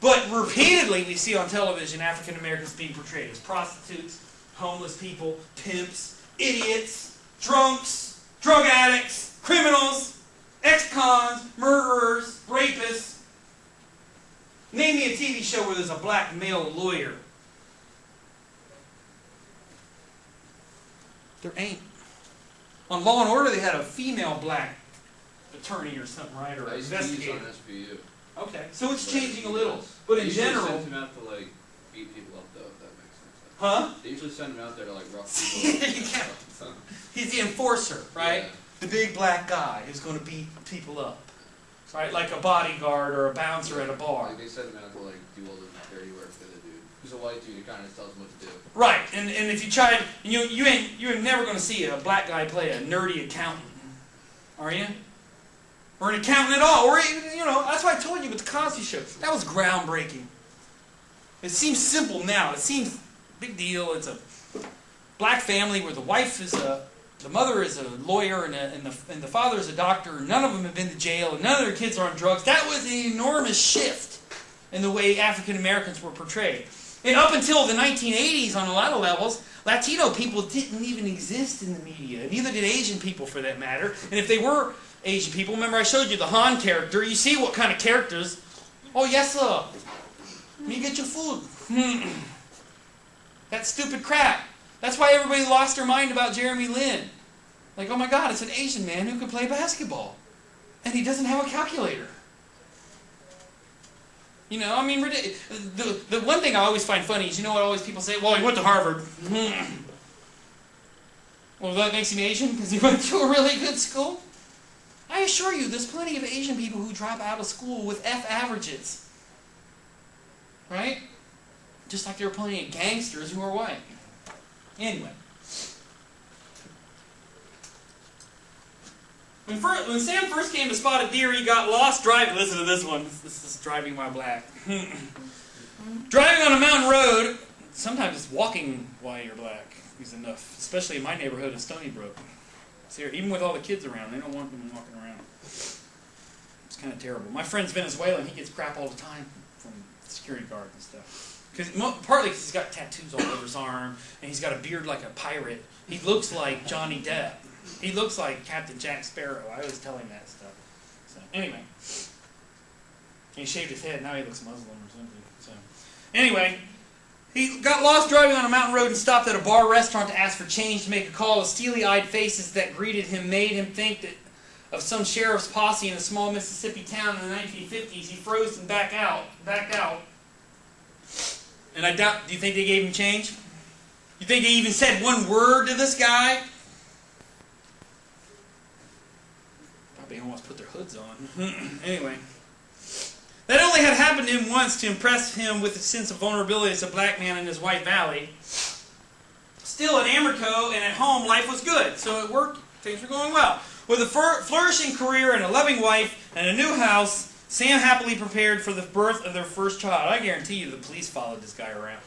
Speaker 1: But repeatedly we see on television African Americans being portrayed as prostitutes, homeless people, pimps, idiots, drunks, drug addicts, criminals, ex-cons, murderers, rapists. Name me a TV show where there's a black male lawyer. There ain't. On Law and Order, they had a female black attorney or something, right? Or investigator.
Speaker 3: on SBU.
Speaker 1: Okay, so it's changing a little, but in general.
Speaker 3: They usually send him out to like beat people up, though, if that makes sense.
Speaker 1: Huh?
Speaker 3: They usually send him out there to like rough people up.
Speaker 1: He's the enforcer, right?
Speaker 3: Yeah.
Speaker 1: The big black guy who's going to beat people up, right? Like a bodyguard or a bouncer at a bar.
Speaker 3: Like they send him out to like do all the dirty work for the dude. Who's a white dude who kind of just tells him what to do.
Speaker 1: Right, and if you try, you're never going to see a black guy play a nerdy accountant, are you? Or an accountant at all, or even, that's why I told you with the Cosby Show. That was groundbreaking. It seems simple now. It seems big deal. It's a black family where the wife is the mother is a lawyer and the father is a doctor. None of them have been to jail, and none of their kids are on drugs. That was an enormous shift in the way African Americans were portrayed. And up until the 1980s, on a lot of levels, Latino people didn't even exist in the media. Neither did Asian people, for that matter. And if they were Asian people, remember I showed you the Han character. You see what kind of characters. Oh, yes, sir. Let me get your food. That stupid crap. That's why everybody lost their mind about Jeremy Lin. Like, oh my God, it's an Asian man who can play basketball. And he doesn't have a calculator. The one thing I always find funny is, what always people say? Well, he went to Harvard. Well, that makes him Asian because he went to a really good school? I assure you, there's plenty of Asian people who drop out of school with F averages. Right? Just like there are plenty of gangsters who are white. Anyway. When Sam first came to spot a deer, he got lost driving. Listen to this one. This is driving while black. Driving on a mountain road. Sometimes it's walking while you're black is enough. Especially in my neighborhood in Stony Brook. See, even with all the kids around, they don't want them walking around. It's kind of terrible. My friend's Venezuelan. He gets crap all the time from security guards and stuff. Partly because he's got tattoos all over his arm, and he's got a beard like a pirate. He looks like Johnny Depp. He looks like Captain Jack Sparrow. I always tell him that stuff. So, anyway. He shaved his head. Now he looks Muslim or something. So, anyway. He got lost driving on a mountain road and stopped at a bar restaurant to ask for change to make a call. The steely-eyed faces that greeted him made him think of some sheriff's posse in a small Mississippi town in the 1950s. He froze and backed out. And I doubt, do you think they gave him change? You think they even said one word to this guy? Probably almost put their hoods on. Anyway. That only had happened to him once to impress him with a sense of vulnerability as a black man in his white valley. Still, at Amerco and at home, life was good. So it worked. Things were going well. With a flourishing career and a loving wife and a new house, Sam happily prepared for the birth of their first child. I guarantee you the police followed this guy around.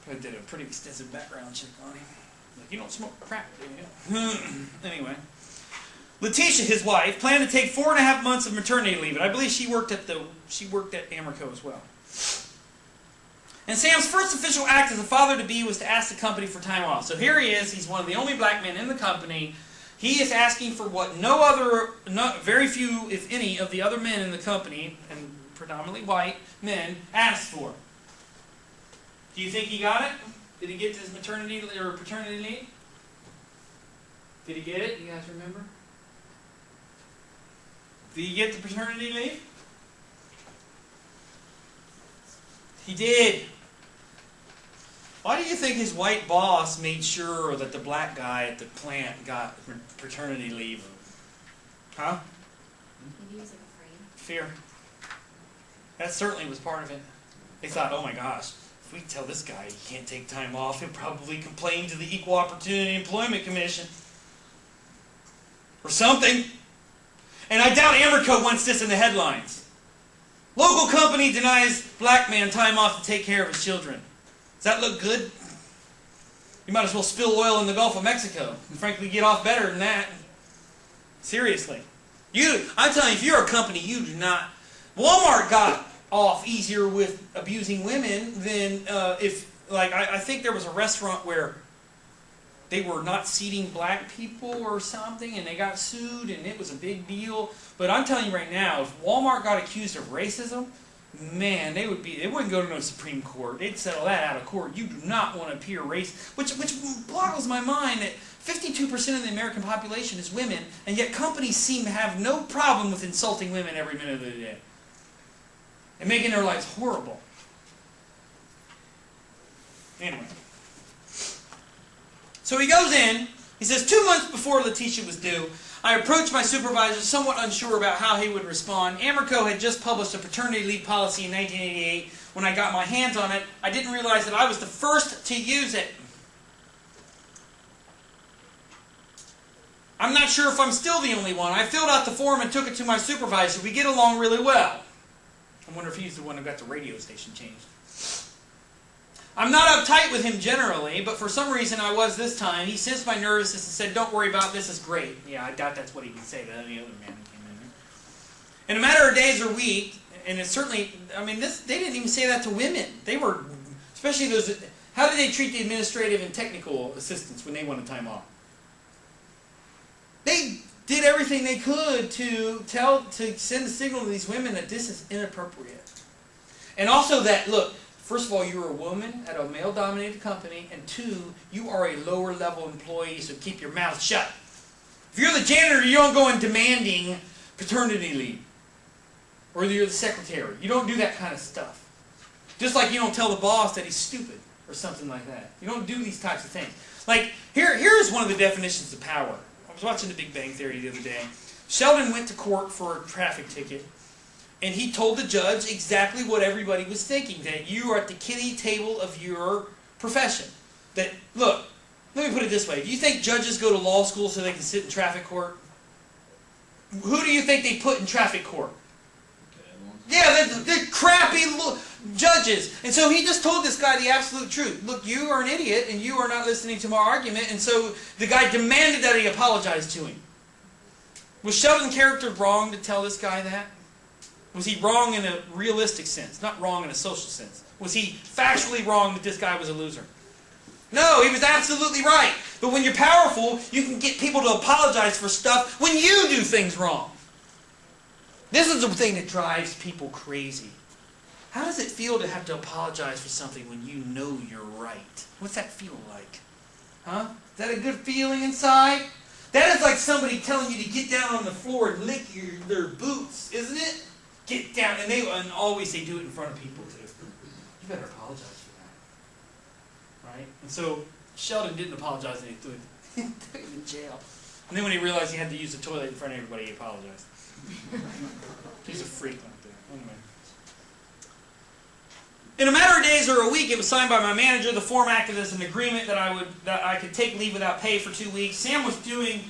Speaker 1: Probably did a pretty extensive background check on him. Like, you don't smoke crack, do you? Anyway. Letitia, his wife, planned to take 4.5 months of maternity leave, and I believe she worked at Amerco as well. And Sam's first official act as a father-to-be was to ask the company for time off. So here he is. He's one of the only black men in the company. He is asking for what very few, if any, of the other men in the company, and predominantly white men, asked for. Do you think he got it? Did he get his maternity or paternity leave? Did he get it? You guys remember? Did he get the paternity leave? He did. Why do you think his white boss made sure that the black guy at the plant got paternity leave? Huh?
Speaker 2: Maybe he was like afraid.
Speaker 1: Fear. That certainly was part of it. They thought, oh my gosh, if we tell this guy he can't take time off, he'll probably complain to the Equal Opportunity Employment Commission. Or something. And I doubt Amerco wants this in the headlines. Local company denies black man time off to take care of his children. Does that look good? You might as well spill oil in the Gulf of Mexico. And frankly, get off better than that. Seriously. I'm telling you, if you're a company, you do not... Walmart got off easier with abusing women than I think there was a restaurant where they were not seating black people or something, and they got sued, and it was a big deal. But I'm telling you right now, if Walmart got accused of racism, man, they wouldn't go to no Supreme Court. They'd settle that out of court. You do not want to appear racist, which boggles my mind that 52% of the American population is women, and yet companies seem to have no problem with insulting women every minute of the day and making their lives horrible. Anyway. So he goes in, he says, 2 months before Letitia was due, I approached my supervisor somewhat unsure about how he would respond. Amerco had just published a paternity leave policy in 1988. When I got my hands on it, I didn't realize that I was the first to use it. I'm not sure if I'm still the only one. I filled out the form and took it to my supervisor. We get along really well. I wonder if he's the one who got the radio station changed. I'm not uptight with him generally, but for some reason I was this time. He sensed my nervousness and said, don't worry about this, it's great. Yeah, I doubt that's what he would say to any other man who came in here. In a matter of days or weeks, and it's certainly, they didn't even say that to women. They were, especially those, how did they treat the administrative and technical assistants when they wanted time off? They did everything they could to send a signal to these women that this is inappropriate. And also that, look, first of all, you're a woman at a male-dominated company, and two, you are a lower-level employee, so keep your mouth shut. If you're the janitor, you don't go in demanding paternity leave. Or you're the secretary. You don't do that kind of stuff. Just like you don't tell the boss that he's stupid, or something like that. You don't do these types of things. Like, here's one of the definitions of power. I was watching The Big Bang Theory the other day. Sheldon went to court for a traffic ticket. And he told the judge exactly what everybody was thinking, that you are at the kiddie table of your profession. That, look, let me put it this way. Do you think judges go to law school so they can sit in traffic court? Who do you think they put in traffic court? Yeah, they're crappy judges. And so he just told this guy the absolute truth. Look, you are an idiot, and you are not listening to my argument. And so the guy demanded that he apologize to him. Was Sheldon's character wrong to tell this guy that? Was he wrong in a realistic sense, not wrong in a social sense? Was he factually wrong that this guy was a loser? No, he was absolutely right. But when you're powerful, you can get people to apologize for stuff when you do things wrong. This is the thing that drives people crazy. How does it feel to have to apologize for something when you know you're right? What's that feel like? Huh? Is that a good feeling inside? That is like somebody telling you to get down on the floor and lick their boots, isn't it? Get down, and always they do it in front of people too. You better apologize for that, right? And so Sheldon didn't apologize, and he threw him in jail. And then when he realized he had to use the toilet in front of everybody, he apologized. He's a freak like that. Anyway. In a matter of days or a week, it was signed by my manager. The form acted as an agreement that I could take leave without pay for 2 weeks. Sam was doing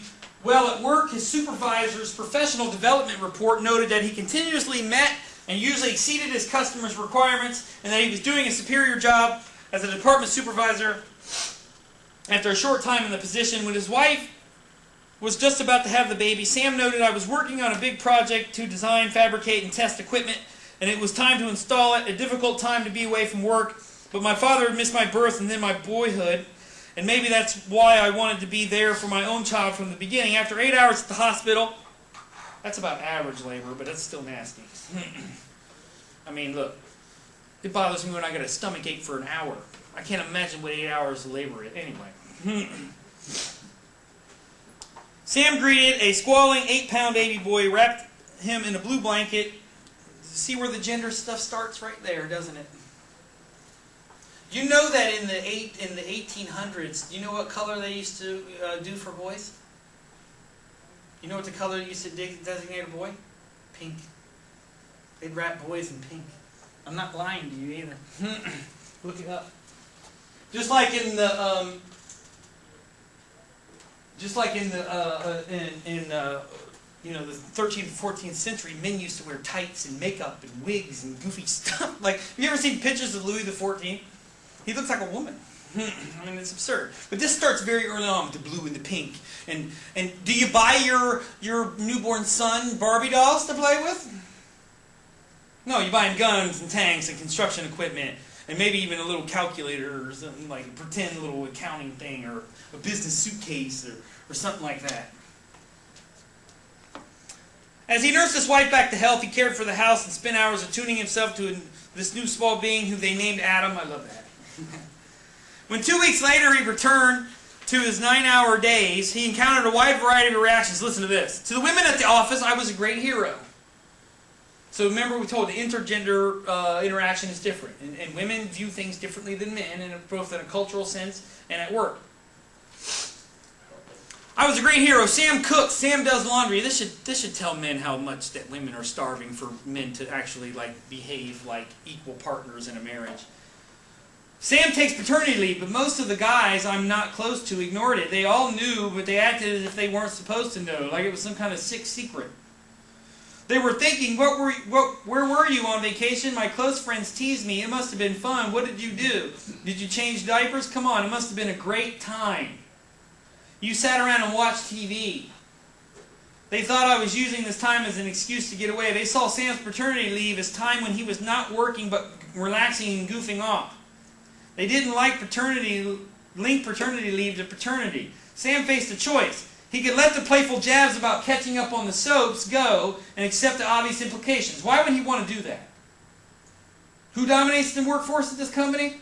Speaker 1: well at work. His supervisor's professional development report noted that he continuously met and usually exceeded his customers' requirements, and that he was doing a superior job as a department supervisor. After a short time in the position, when his wife was just about to have the baby, Sam noted I was working on a big project to design, fabricate, and test equipment, and it was time to install it, a difficult time to be away from work, but my father had missed my birth and then my boyhood. And maybe that's why I wanted to be there for my own child from the beginning. After 8 hours at the hospital, that's about average labor, but that's still nasty. Look, it bothers me when I get a stomach ache for an hour. I can't imagine what 8 hours of labor is. Anyway. Sam greeted a squalling 8-pound baby boy, wrapped him in a blue blanket. See where the gender stuff starts? Right there, doesn't it? You know that in the 1800s, do you know what color they used to do for boys? You know what the color they used to designate a boy? Pink. They'd wrap boys in pink. I'm not lying to you either. Look it up. Just like in the the 13th, 14th century, men used to wear tights and makeup and wigs and goofy stuff. Like, have you ever seen pictures of Louis XIV? He looks like a woman. I mean, it's absurd. But this starts very early on with the blue and the pink. And do you buy your newborn son Barbie dolls to play with? No, you buy him guns and tanks and construction equipment and maybe even a little calculator or something, like a pretend little accounting thing, or a business suitcase or something like that. As he nursed his wife back to health, he cared for the house and spent hours attuning himself to this new small being who they named Adam. I love that. When 2 weeks later he returned to his 9-hour days, he encountered a wide variety of reactions. Listen to this. To the women at the office, I was a great hero. So remember, we told the intergender interaction is different. And women view things differently than men, both in a cultural sense and at work. I was a great hero. Sam cooks. Sam does laundry. This should tell men how much that women are starving for men to actually behave like equal partners in a marriage. Sam takes paternity leave, but most of the guys I'm not close to ignored it. They all knew, but they acted as if they weren't supposed to know, like it was some kind of sick secret. They were thinking, where were you on vacation? My close friends teased me. It must have been fun. What did you do? Did you change diapers? Come on, it must have been a great time. You sat around and watched TV. They thought I was using this time as an excuse to get away. They saw Sam's paternity leave as time when he was not working but relaxing and goofing off. They didn't link paternity leave to paternity. Sam faced a choice. He could let the playful jabs about catching up on the soaps go and accept the obvious implications. Why would he want to do that? Who dominates the workforce at this company?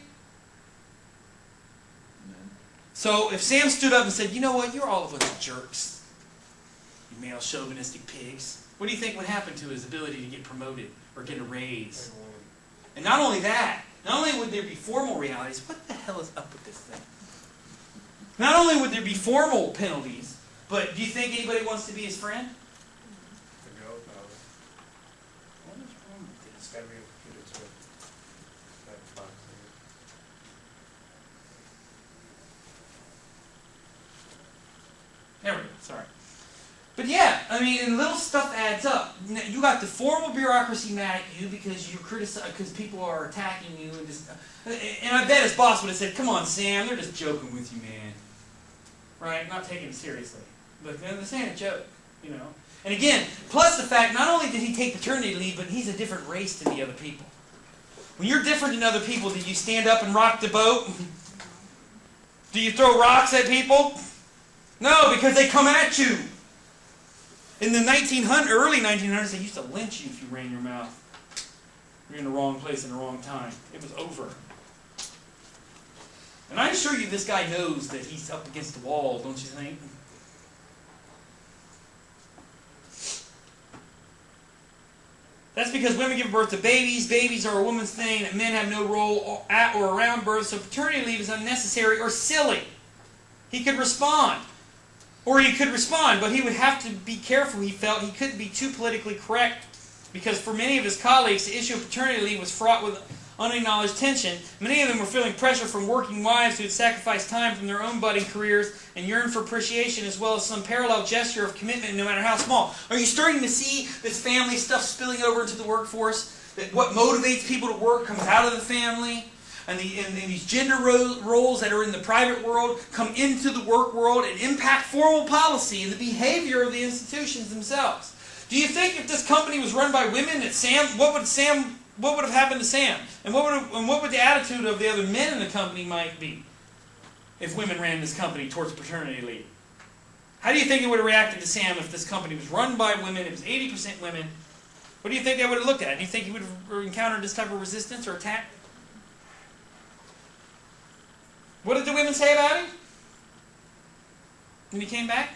Speaker 1: So if Sam stood up and said, you know what, you're all of us jerks, you male chauvinistic pigs, what do you think would happen to his ability to get promoted or get a raise? And not only that, not only would there be formal realities, what the hell is up with this thing? Not only would there be formal penalties, but do you think anybody wants to be his friend?
Speaker 5: The girl, probably.
Speaker 1: What is wrong with this?
Speaker 5: It's gotta be a computer too. That box.
Speaker 1: There we go, sorry. But yeah, I mean, and little stuff adds up. You got the formal bureaucracy mad at you because you because people are attacking you, and I bet his boss would have said, "Come on, Sam, they're just joking with you, man." Right? Not taking it seriously, but they're saying a joke, you know. And again, plus the fact, not only did he take paternity leave, but he's a different race than the other people. When you're different than other people, do you stand up and rock the boat? Do you throw rocks at people? No, because they come at you. In the early 1900s, they used to lynch you if you ran your mouth. You're in the wrong place in the wrong time. It was over. And I assure you, this guy knows that he's up against the wall, don't you think? That's because women give birth to babies. Babies are a woman's thing, that men have no role at or around birth, so paternity leave is unnecessary or silly. He could respond. Or he could respond, but he would have to be careful, he felt. He couldn't be too politically correct, because for many of his colleagues, the issue of paternity leave was fraught with unacknowledged tension. Many of them were feeling pressure from working wives who had sacrificed time from their own budding careers and yearned for appreciation as well as some parallel gesture of commitment, no matter how small. Are you starting to see this family stuff spilling over into the workforce? That what motivates people to work comes out of the family? And these gender roles that are in the private world come into the work world and impact formal policy and the behavior of the institutions themselves. Do you think if this company was run by women, what would have happened to Sam? And what would the attitude of the other men in the company might be if women ran this company towards paternity leave? How do you think it would have reacted to Sam if this company was run by women, it was 80% women? What do you think they would have looked at? Do you think he would have encountered this type of resistance or attack? What did the women say about him when he came back?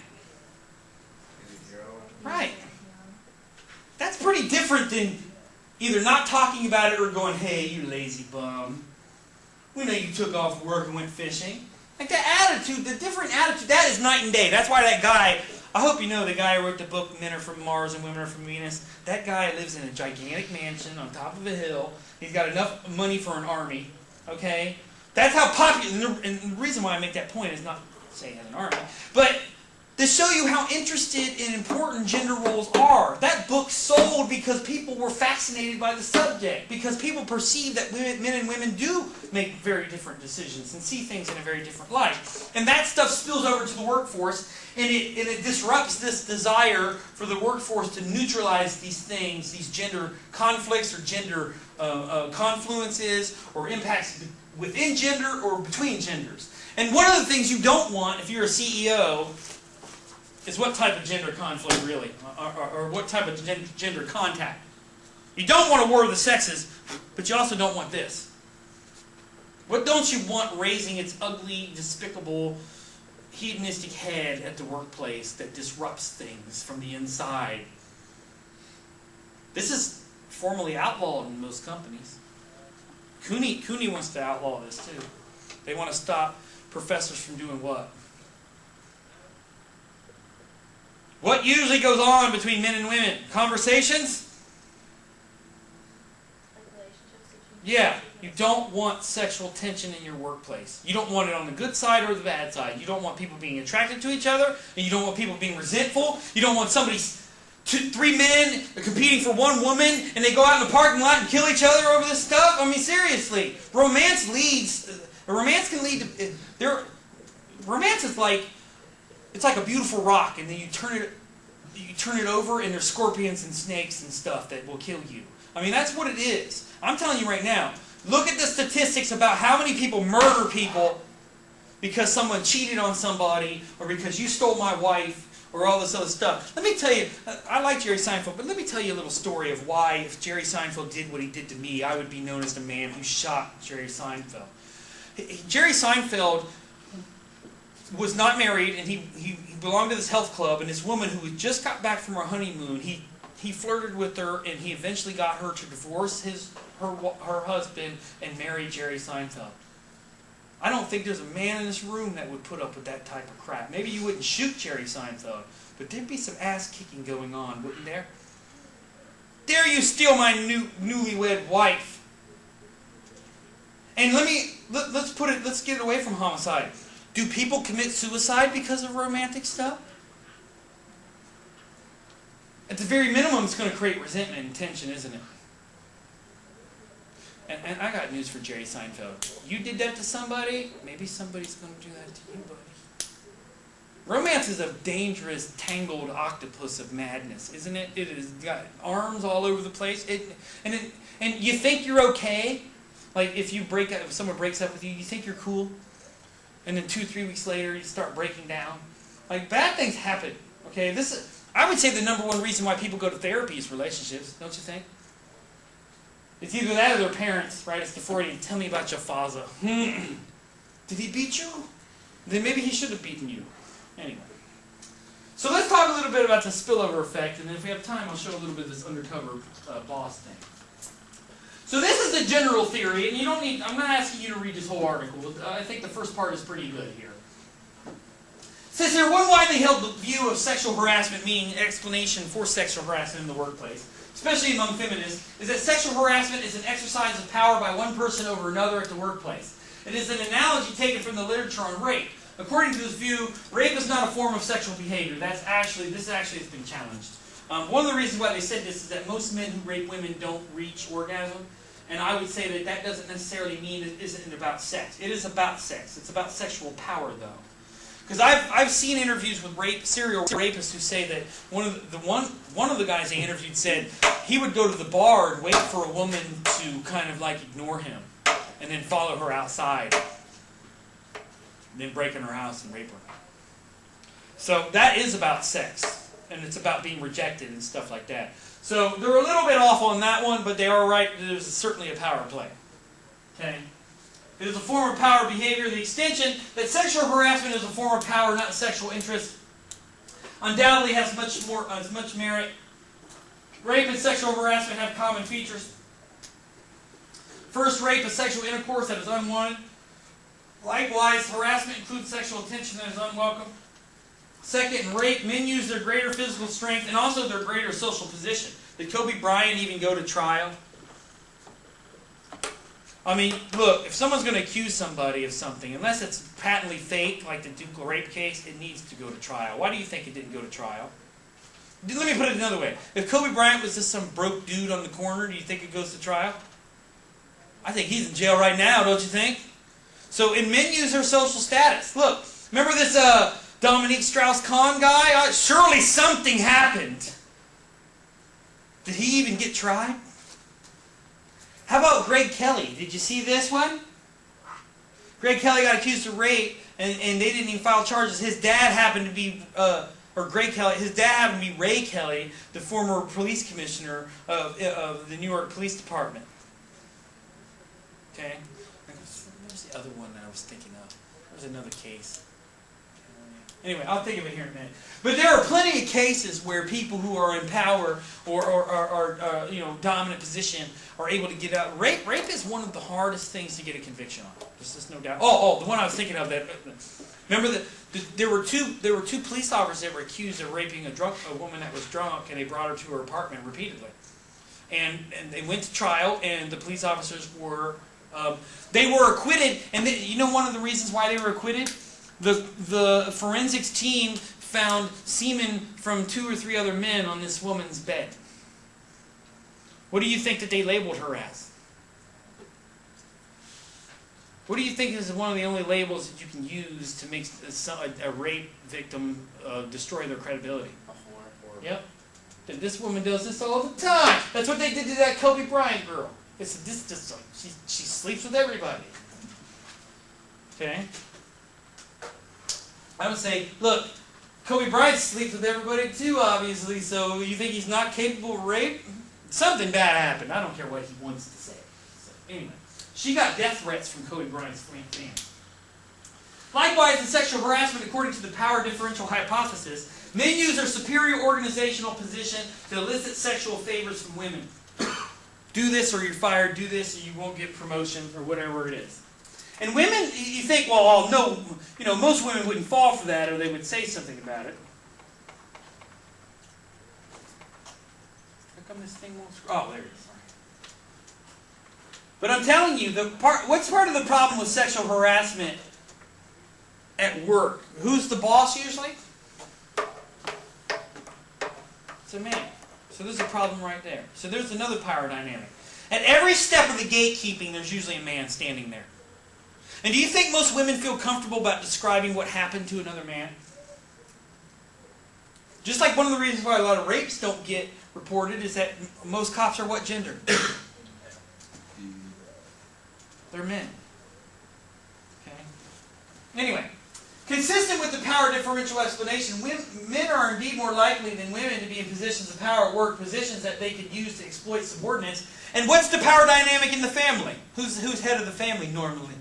Speaker 1: Right. That's pretty different than either not talking about it or going, hey, you lazy bum. We know you took off work and went fishing. Like that attitude, the different attitude, that is night and day. That's why that guy, I hope you know the guy who wrote the book Men Are From Mars and Women Are From Venus. That guy lives in a gigantic mansion on top of a hill. He's got enough money for an army. Okay? That's how popular, and the reason why I make that point is not to say he has an army, but to show you how interested and important gender roles are. That book sold because people were fascinated by the subject, because people perceive that men and women do make very different decisions and see things in a very different light. And that stuff spills over to the workforce, and it disrupts this desire for the workforce to neutralize these things, these gender conflicts or gender confluences or impacts within gender or between genders. And one of the things you don't want if you're a CEO is what type of gender conflict, really, or what type of gender contact. You don't want a war of the sexes, but you also don't want this. What don't you want raising its ugly, despicable, hedonistic head at the workplace that disrupts things from the inside? This is formally outlawed in most companies. Cooney wants to outlaw this too. They want to stop professors from doing what? What usually goes on between men and women? Conversations?
Speaker 2: Like relationships.
Speaker 1: Yeah. You don't want sexual tension in your workplace. You don't want it on the good side or the bad side. You don't want people being attracted to each other, and you don't want people being resentful. You don't want three men competing for one woman, and they go out in the parking lot and kill each other over this stuff. I mean, seriously. Romance can lead to... Romance is like... It's like a beautiful rock, and then you turn it over, and there's scorpions and snakes and stuff that will kill you. I mean, that's what it is. I'm telling you right now, look at the statistics about how many people murder people because someone cheated on somebody, or because you stole my wife, or all this other stuff. Let me tell you, I like Jerry Seinfeld, but let me tell you a little story of why, if Jerry Seinfeld did what he did to me, I would be known as the man who shot Jerry Seinfeld. Jerry Seinfeld was not married, and he belonged to this health club, and this woman who had just got back from her honeymoon, he flirted with her, and he eventually got her to divorce her husband and marry Jerry Seinfeld. I don't think there's a man in this room that would put up with that type of crap. Maybe you wouldn't shoot Jerry Seinfeld, but there'd be some ass-kicking going on, wouldn't there? Dare you steal my newlywed wife? And let's get it away from homicide. Do people commit suicide because of romantic stuff? At the very minimum, it's going to create resentment and tension, isn't it? And I got news for Jerry Seinfeld. You did that to somebody, maybe somebody's going to do that to you, buddy. Romance is a dangerous, tangled octopus of madness, isn't it? It has got arms all over the place. And you think you're okay. Like if someone breaks up with you, you think you're cool. And then 2-3 weeks later, you start breaking down. Like, bad things happen. Okay, I would say the number one reason why people go to therapy is relationships, don't you think? It's either that or their parents, right? It's the Freudian, tell me about your father. Did he beat you? Then maybe he should have beaten you. Anyway. So let's talk a little bit about the spillover effect, and then if we have time, I'll show a little bit of this undercover boss thing. So this is a general theory, and you don't need, I'm not asking you to read this whole article. I think the first part is pretty good here. It says here, one widely held view of sexual harassment, meaning explanation for sexual harassment in the workplace, especially among feminists, is that sexual harassment is an exercise of power by one person over another at the workplace. It is an analogy taken from the literature on rape. According to this view, rape is not a form of sexual behavior. This actually has been challenged. One of the reasons why they said this is that most men who rape women don't reach orgasm. And I would say that doesn't necessarily mean it isn't about sex. It is about sex. It's about sexual power, though. Because I've seen interviews with serial rapists who say that one of the guys they interviewed said he would go to the bar and wait for a woman to kind of like ignore him, and then follow her outside, and then break in her house and rape her. So that is about sex, and it's about being rejected and stuff like that. So they're a little bit off on that one, but they are right. There's certainly a power play. Okay? It is a form of power behavior. The extension that sexual harassment is a form of power, not sexual interest, undoubtedly has much merit. Rape and sexual harassment have common features. First, rape is sexual intercourse that is unwanted. Likewise, harassment includes sexual attention that is unwelcome. Second, in rape, men use their greater physical strength and also their greater social position. Did Kobe Bryant even go to trial? I mean, look, if someone's going to accuse somebody of something, unless it's patently fake, like the Duke rape case, it needs to go to trial. Why do you think it didn't go to trial? Let me put it another way. If Kobe Bryant was just some broke dude on the corner, do you think it goes to trial? I think he's in jail right now, don't you think? So, and men use their social status. Look, remember this Dominique Strauss-Kahn guy? Surely something happened. Did he even get tried? How about Greg Kelly? Did you see this one? Greg Kelly got accused of rape, and they didn't even file charges. His dad happened to be, his dad happened to be Ray Kelly, the former police commissioner of the New York Police Department. Okay? Where's the other one that I was thinking of? There's another case. Anyway, I'll think of it here in a minute. But there are plenty of cases where people who are in power or dominant position are able to get out. Rape is one of the hardest things to get a conviction on. There's just no doubt. The one I was thinking of. Remember there were two police officers that were accused of raping a woman that was drunk, and they brought her to her apartment repeatedly. And they went to trial, and the police officers were acquitted. And you know one of the reasons why they were acquitted? The forensics team found semen from 2 or 3 other men on this woman's bed. What do you think that they labeled her as? What do you think is one of the only labels that you can use to make a rape victim destroy their credibility?
Speaker 3: A whore.
Speaker 1: Yep. This woman does this all the time. That's what they did to that Kobe Bryant girl. She sleeps with everybody. Okay? I would say, look, Kobe Bryant sleeps with everybody too, obviously, so you think he's not capable of rape? Something bad happened. I don't care what he wants to say. So, anyway, she got death threats from Kobe Bryant's family. Likewise, in sexual harassment, according to the power differential hypothesis, men use their superior organizational position to elicit sexual favors from women. Do this or you're fired, do this or you won't get promotion, or whatever it is. And women, you think, well, no, most women wouldn't fall for that, or they would say something about it. How come this thing won't scroll? Oh, there it is. But I'm telling you, what's part of the problem with sexual harassment at work? Who's the boss usually? It's a man. So there's a problem right there. So there's another power dynamic. At every step of the gatekeeping, there's usually a man standing there. And do you think most women feel comfortable about describing what happened to another man? Just like one of the reasons why a lot of rapes don't get reported is that most cops are what gender? They're men. Okay. Anyway, consistent with the power differential explanation, men are indeed more likely than women to be in positions of power at work, positions that they could use to exploit subordinates. And what's the power dynamic in the family? Who's head of the family normally?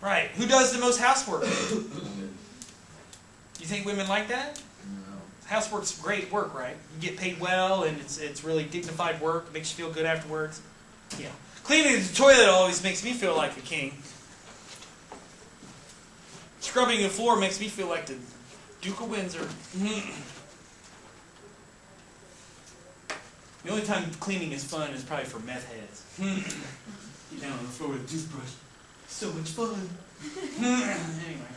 Speaker 1: Right. Who does the most housework? You think women like that?
Speaker 3: No.
Speaker 1: Housework's great work, right? You get paid well, and it's really dignified work. It makes you feel good afterwards. Yeah. Cleaning the toilet always makes me feel like a king. Scrubbing the floor makes me feel like the Duke of Windsor. The only time cleaning is fun is probably for meth heads. Get down on the floor with a toothbrush. So much fun. Anyway.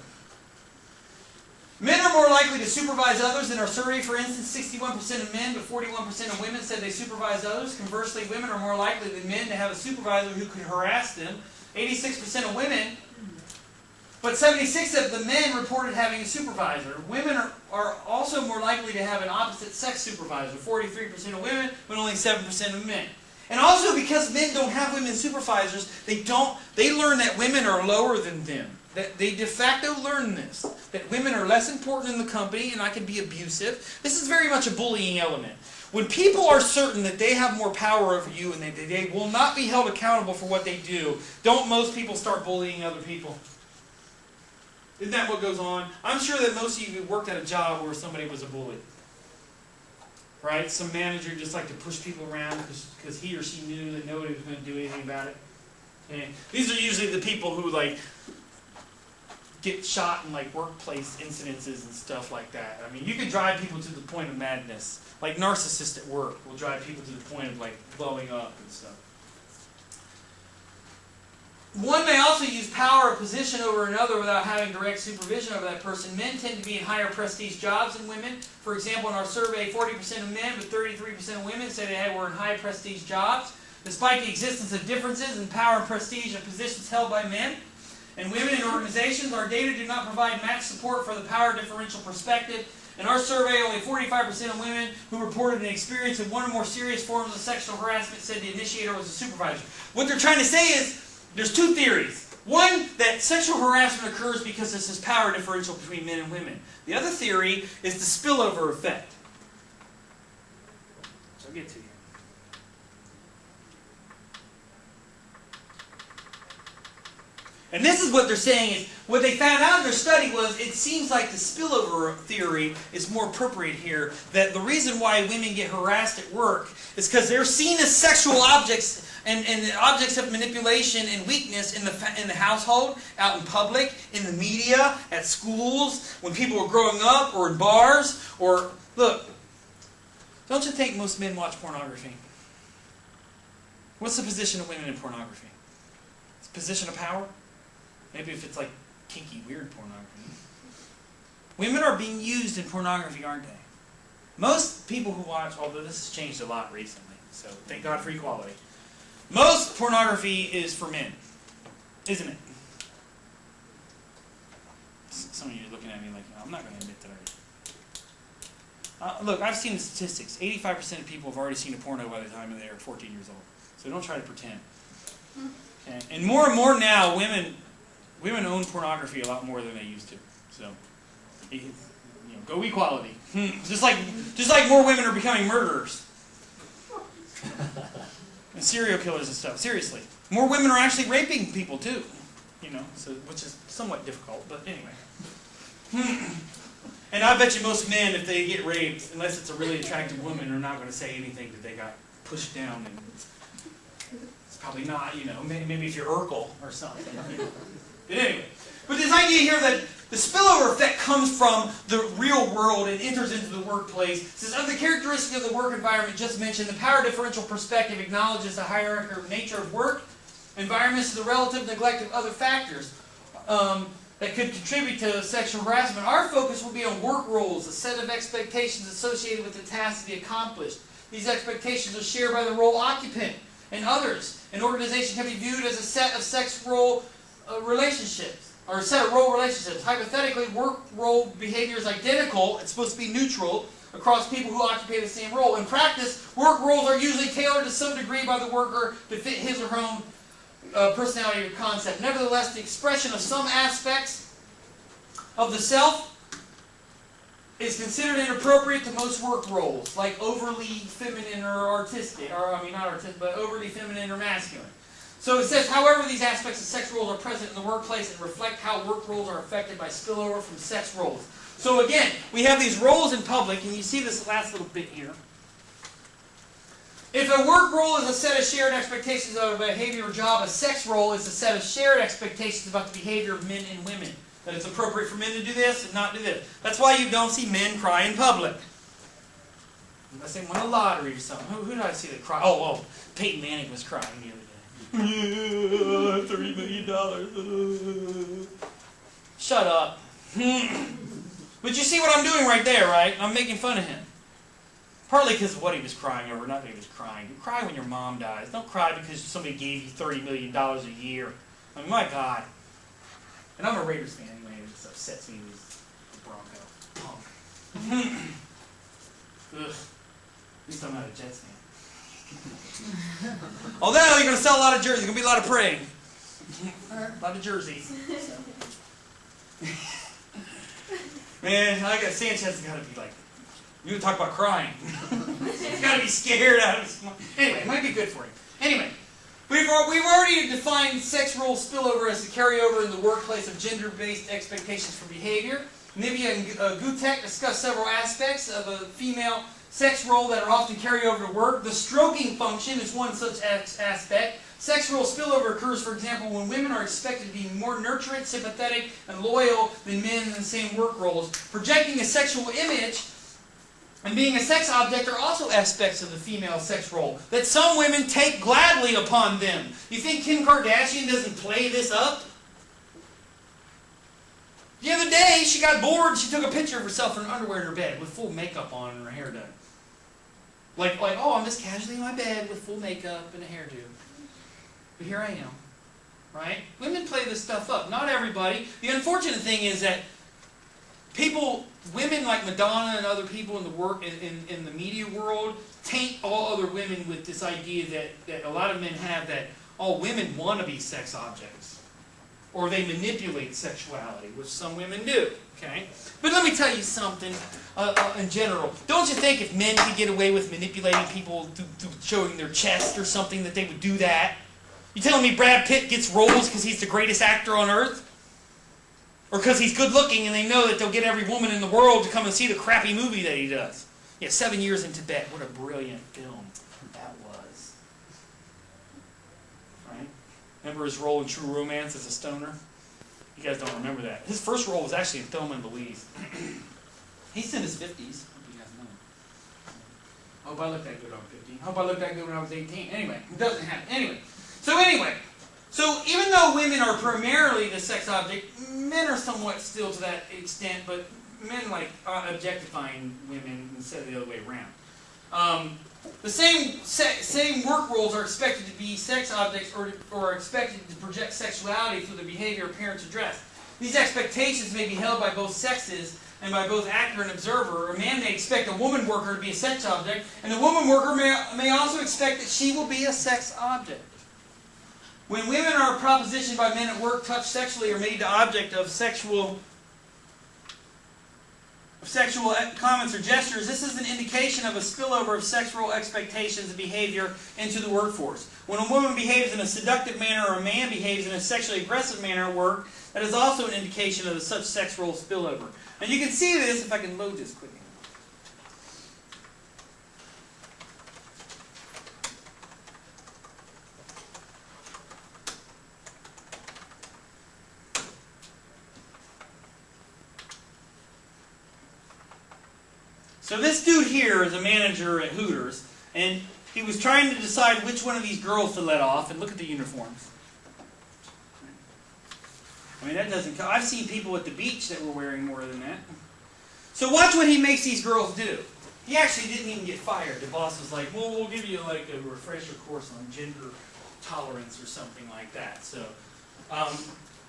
Speaker 1: Men are more likely to supervise others. In our survey, for instance, 61% of men but 41% of women said they supervise others. Conversely, women are more likely than men to have a supervisor who could harass them. 86% of women, but 76% of the men reported having a supervisor. Women are also more likely to have an opposite sex supervisor. 43% of women, but only 7% of men. And also because men don't have women supervisors, they learn that women are lower than them. That they de facto learn this. That women are less important in the company and I can be abusive. This is very much a bullying element. When people are certain that they have more power over you and they will not be held accountable for what they do, don't most people start bullying other people? Isn't that what goes on? I'm sure that most of you worked at a job where somebody was a bully. Right? Some manager just liked to push people around because he or she knew that nobody was going to do anything about it. Okay. These are usually the people who get shot in like workplace incidences and stuff like that. I mean, you can drive people to the point of madness. Like narcissists at work will drive people to the point of like blowing up and stuff. One may also use power or position over another without having direct supervision over that person. Men tend to be in higher prestige jobs than women. For example, in our survey, 40% of men, but 33% of women say they were in high prestige jobs. Despite the existence of differences in power and prestige and positions held by men and women in organizations, our data do not provide matched support for the power differential perspective. In our survey, only 45% of women who reported an experience of one or more serious forms of sexual harassment said the initiator was a supervisor. What they're trying to say is, there's two theories. One, that sexual harassment occurs because there's this power differential between men and women. The other theory is the spillover effect. So I'll get to you. And this is what they're saying is, what they found out in their study was, it seems like the spillover theory is more appropriate here, that the reason why women get harassed at work is because they're seen as sexual objects and objects of manipulation and weakness in the household, out in public, in the media, at schools, when people are growing up, or in bars, or, look, don't you think most men watch pornography? What's the position of women in pornography? It's a position of power? Maybe if it's like kinky, weird pornography. Women are being used in pornography, aren't they? Most people who watch, although this has changed a lot recently, so thank God for equality. Most pornography is for men, isn't it? Some of you are looking at me like, no, I'm not going to admit that I look, I've seen the statistics. 85% of people have already seen a porno by the time they're 14 years old. So don't try to pretend. Okay? And more now, women own pornography a lot more than they used to. So, go equality. Just like more women are becoming murderers. And serial killers and stuff. Seriously. More women are actually raping people too. So which is somewhat difficult, but anyway. And I bet you most men, if they get raped, unless it's a really attractive woman, are not going to say anything that they got pushed down. And it's probably not, maybe if you're Urkel or something. But anyway. But this idea here that the spillover effect comes from the real world and enters into the workplace. It says, of the characteristics of the work environment just mentioned, the power differential perspective acknowledges the hierarchical nature of work environments to the relative neglect of other factors that could contribute to sexual harassment. Our focus will be on work roles, a set of expectations associated with the tasks to be accomplished. These expectations are shared by the role occupant and others. An organization can be viewed as a set of sex role relationships, or a set of role relationships. Hypothetically, work role behavior is identical, it's supposed to be neutral, across people who occupy the same role. In practice, work roles are usually tailored to some degree by the worker to fit his or her own personality or concept. Nevertheless, the expression of some aspects of the self is considered inappropriate to most work roles, like overly feminine or artistic, not artistic, but overly feminine or masculine. So it says, however, these aspects of sex roles are present in the workplace and reflect how work roles are affected by spillover from sex roles. So again, we have these roles in public, and you see this last little bit here. If a work role is a set of shared expectations of a behavior or job, a sex role is a set of shared expectations about the behavior of men and women. That it's appropriate for men to do this and not do this. That's why you don't see men cry in public. Unless they won a lottery or something. Who did I see that cry? Oh, Peyton Manning was crying the other day. $30 million. Shut up. But you see what I'm doing right there, right? I'm making fun of him. Partly because of what he was crying over, not that he was crying. You cry when your mom dies. Don't cry because somebody gave you $30 million a year. I mean, my God. And I'm a Raiders fan anyway, it just upsets me with the Bronco. Punk. Ugh. At least I'm not a Jets fan. Although you're going to sell a lot of jerseys, there's going to be a lot of praying. A lot of jerseys. So. Man, I got Sanchez has got to be like, you talk about crying. He's got to be scared out of his mind. Anyway, it might be good for him. Anyway, we've already defined sex role spillover as the carryover in the workplace of gender-based expectations for behavior. Nivea and Gutek discuss several aspects of a female sex role that are often carried over to work. The stroking function is one such aspect. Sex role spillover occurs, for example, when women are expected to be more nurturant, sympathetic, and loyal than men in the same work roles. Projecting a sexual image and being a sex object are also aspects of the female sex role that some women take gladly upon them. You think Kim Kardashian doesn't play this up? The other day, she got bored. She took a picture of herself in her underwear in her bed with full makeup on and her hair done. Like, oh, I'm just casually in my bed with full makeup and a hairdo. But here I am, right? Women play this stuff up. Not everybody. The unfortunate thing is that women like Madonna and other people in the in the media world taint all other women with this idea that a lot of men have that all women want to be sex objects. Or they manipulate sexuality, which some women do. Okay? But let me tell you something in general. Don't you think if men could get away with manipulating people through showing their chest or something that they would do that? You telling me Brad Pitt gets roles because he's the greatest actor on earth? Or because he's good looking and they know that they'll get every woman in the world to come and see the crappy movie that he does? Yeah, 7 Years in Tibet. What a brilliant film that was. Right? Remember his role in True Romance as a stoner? You guys don't remember that. His first role was actually in Thelma and Louise. He's in his 50s. Hope you guys know. I hope I looked that good when I was 15. I hope I looked that good when I was 18. Anyway, it doesn't happen. Anyway. So even though women are primarily the sex object, men are somewhat still to that extent, but men like objectifying women instead of the other way around. The same work roles are expected to be sex objects or are expected to project sexuality through the behavior of parents or dress. These expectations may be held by both sexes and by both actor and observer. A man may expect a woman worker to be a sex object, and a woman worker may also expect that she will be a sex object. When women are propositioned by men at work, touched sexually, or made the object of sexual comments or gestures, this is an indication of a spillover of sexual expectations and behavior into the workforce. When a woman behaves in a seductive manner or a man behaves in a sexually aggressive manner at work, that is also an indication of such sex role spillover. And you can see this, if I can load this quickly. So this dude here is a manager at Hooters, and he was trying to decide which one of these girls to let off, and look at the uniforms. I mean, that doesn't count. I've seen people at the beach that were wearing more than that. So watch what he makes these girls do. He actually didn't even get fired. The boss was like, well, we'll give you like a refresher course on gender tolerance or something like that. So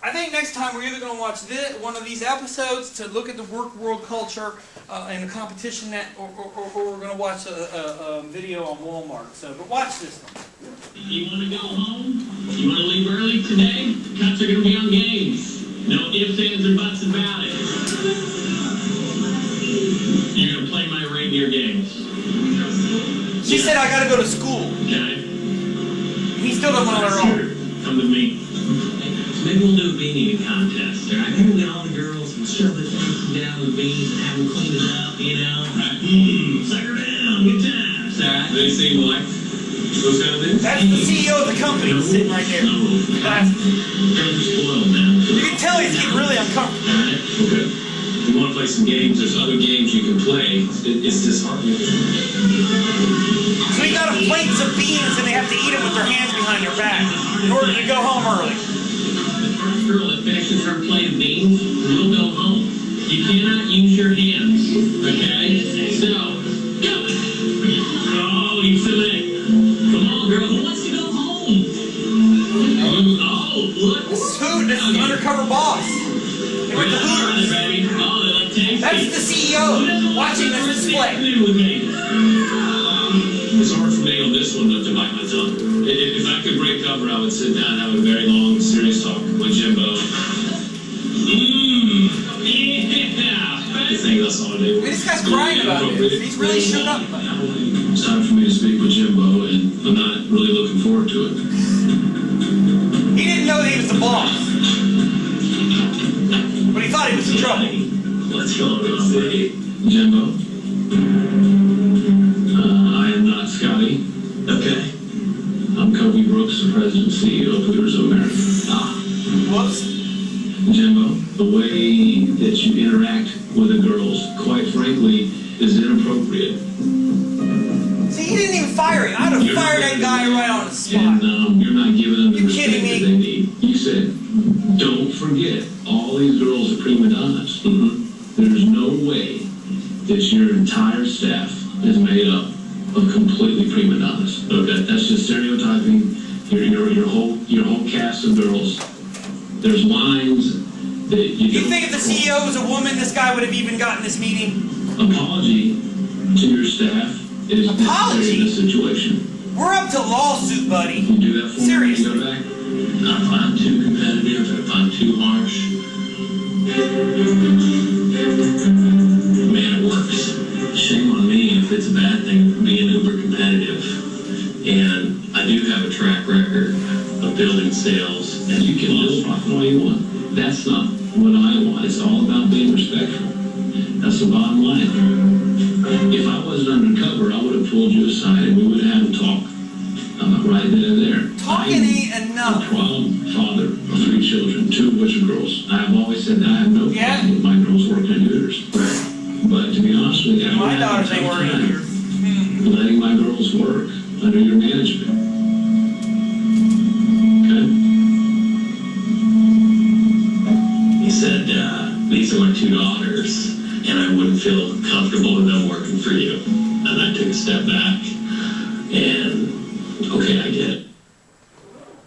Speaker 1: I think next time we're either going to watch one of these episodes to look at the work world culture and the competition, or we're going to watch a video on Walmart. So, but watch this one.
Speaker 6: You want to go home? You want to leave early today? Cuts are going to be on games. No ifs, ands, or buts about it. You're going to play my reindeer games.
Speaker 1: She said I got to go to school.
Speaker 6: Okay.
Speaker 1: He still doesn't want to let her on.
Speaker 6: Come with me. Maybe we'll do a beanie contest, alright? Maybe we'll get all the girls and shove their faces down the beans and have them clean it up, you know? Right? Sucker down, good times, alright? They seem like those kind of things?
Speaker 1: That's the CEO of the company sitting right there.
Speaker 6: Girls are spoiled now.
Speaker 1: You can tell he's getting really uncomfortable.
Speaker 6: Alright, okay. If you want to play some games, there's other games you can play. It's disheartening.
Speaker 1: So he got them plates of beans and they have to eat them with their hands behind their back in order to go home early.
Speaker 6: Girl that finishes her plate of beans will go home. You cannot use your hands, okay? So, go! Oh, you silly. Come on, girl. Who wants to go home? Oh, look.
Speaker 1: This is Hoot. This is the undercover boss. They went to Hooters.
Speaker 6: Baby. Oh, they like tasty.
Speaker 1: That's the CEO watching this display.
Speaker 6: It's hard for me on this one not to bite my tongue. If I could break cover, I would sit down and have a very long, serious talk with Jimbo. Yeah! I think that's all I do.
Speaker 1: This guy's crying about this. He's really shook up.
Speaker 6: It's time for me to speak with Jimbo, and I'm not really looking forward to it.
Speaker 1: He didn't know that he was the boss. But he thought he was in trouble.
Speaker 6: What's going on, buddy? Jimbo? I am not Scotty. Okay. I'm Kobe Bryant. Brooks, the president and CEO of Hooters of America.
Speaker 1: Whoops.
Speaker 6: Jimbo, the way that you interact with the girls, quite frankly, is inappropriate.
Speaker 1: See, he didn't even fire him. I'd have fired that guy right on the spot.
Speaker 6: And you're not giving them the
Speaker 1: You
Speaker 6: respect
Speaker 1: kidding
Speaker 6: that
Speaker 1: me?
Speaker 6: they need. You said, don't forget, all these girls are prima donnas. There's no way that your entire staff is made up of completely prima donnas. Okay, that's just stereotyping your whole cast of girls. There's lines that
Speaker 1: You think if the CEO was a woman, this guy would have even gotten this meeting?
Speaker 6: Apology to your staff is necessary in this situation.
Speaker 1: We're up to lawsuit, buddy.
Speaker 6: You do that for
Speaker 1: Seriously.
Speaker 6: me when you go back? If I'm too competitive, if I'm too harsh, man, it works. Shame on me if it's a bad thing being uber competitive. And I do have a track record of building sales, and you can build profit all you want. That's not what I want. It's all about being respectful. That's the bottom line. If I wasn't undercover, I would have pulled you aside and we would have had a talk right then and there.
Speaker 1: Talking ain't enough.
Speaker 6: I'm a proud father of 3 children, 2 of which are girls. I have always said that I have no problem with my girls working at Hooters. But to be honest with you,
Speaker 1: My daughters ain't working at Hooters.
Speaker 6: letting my girls work under your management. Okay? He said, these are my 2 daughters, and I wouldn't feel comfortable with them working for you. And I took a step back, and okay, I get it.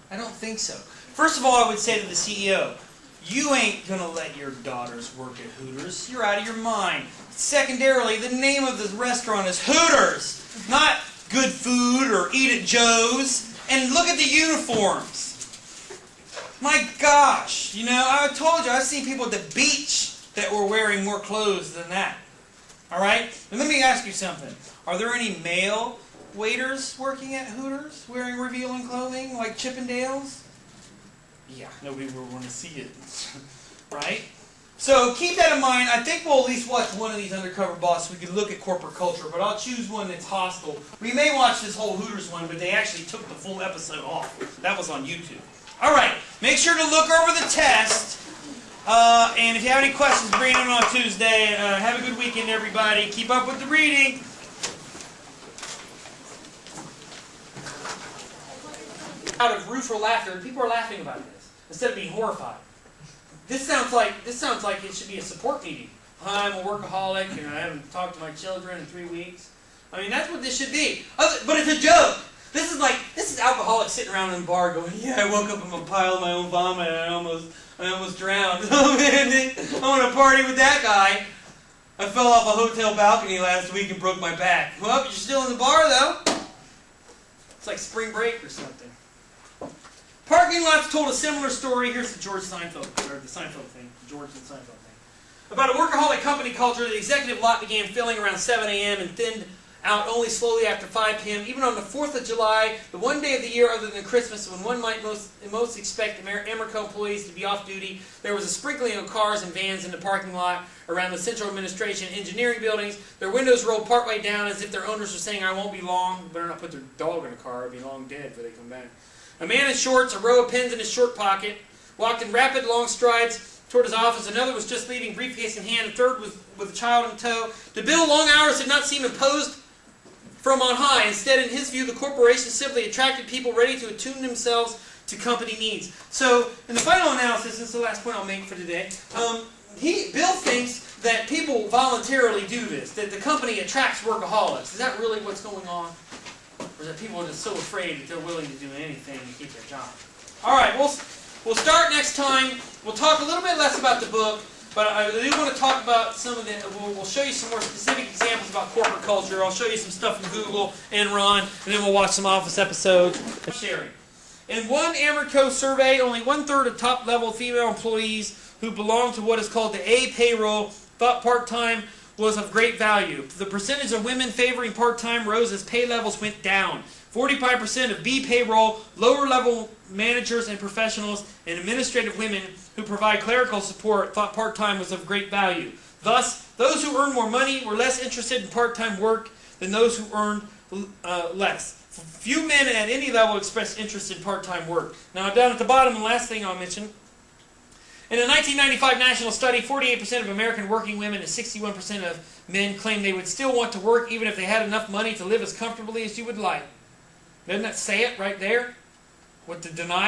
Speaker 1: I don't think so. First of all, I would say to the CEO, you ain't going to let your daughters work at Hooters. You're out of your mind. Secondarily, the name of the restaurant is Hooters, not Good Food or Eat at Joe's. And look at the uniforms. My gosh, you know, I told you, I've seen people at the beach that were wearing more clothes than that. All right? And let me ask you something. Are there any male waiters working at Hooters wearing revealing clothing like Chippendales? Yeah, nobody would want to see it. Right? So keep that in mind. I think we'll at least watch one of these undercover bosses. We could look at corporate culture, but I'll choose one that's hostile. We may watch this whole Hooters one, but they actually took the full episode off. That was on YouTube. All right, make sure to look over the test. And if you have any questions, bring them on Tuesday. Have a good weekend, everybody. Keep up with the reading. Out of rueful laughter, and people are laughing about this instead of being horrified. This sounds like it should be a support meeting. Hi, I'm a workaholic, and I haven't talked to my children in 3 weeks. I mean, that's what this should be. But it's a joke. This is alcoholics sitting around in the bar going, yeah, I woke up in a pile of my own vomit and I almost drowned. Oh man, I want to party with that guy. I fell off a hotel balcony last week and broke my back. Well, you're still in the bar though. It's like spring break or something. Parking lots told a similar story. Here's the George Seinfeld, or the Seinfeld thing, George and Seinfeld thing. About a workaholic company culture, the executive lot began filling around 7 a.m. and thinned out only slowly after 5 p.m. Even on the 4th of July, the one day of the year other than Christmas when one might most expect Amerco employees to be off duty, there was a sprinkling of cars and vans in the parking lot around the central administration engineering buildings. Their windows rolled partway down as if their owners were saying, I won't be long. Better not put their dog in a car. It'll be long dead before they come back. A man in shorts, a row of pens in his short pocket, walked in rapid, long strides toward his office. Another was just leaving, briefcase in hand. A third with a child in tow. To Bill, long hours did not seem imposed from on high. Instead, in his view, the corporation simply attracted people ready to attune themselves to company needs. So, in the final analysis, this is the last point I'll make for today, Bill thinks that people voluntarily do this, that the company attracts workaholics. Is that really what's going on? Or is that people are just so afraid that they're willing to do anything to keep their job? All right, we'll start next time. We'll talk a little bit less about the book, but I do want to talk about some of the, we'll show you some more specific examples about corporate culture. I'll show you some stuff from Google, Enron, and then we'll watch some Office episodes of sharing. In one Amerco survey, only 1/3 of top-level female employees who belong to what is called the A payroll thought part-time was of great value. The percentage of women favoring part-time rose as pay levels went down. 45% of B payroll, lower-level managers and professionals, and administrative women who provide clerical support thought part-time was of great value. Thus, those who earned more money were less interested in part-time work than those who earned less. Few men at any level express interest in part-time work. Now, down at the bottom, the last thing I'll mention. In a 1995 national study, 48% of American working women and 61% of men claimed they would still want to work even if they had enough money to live as comfortably as you would like. Doesn't that say it right there? What to deny?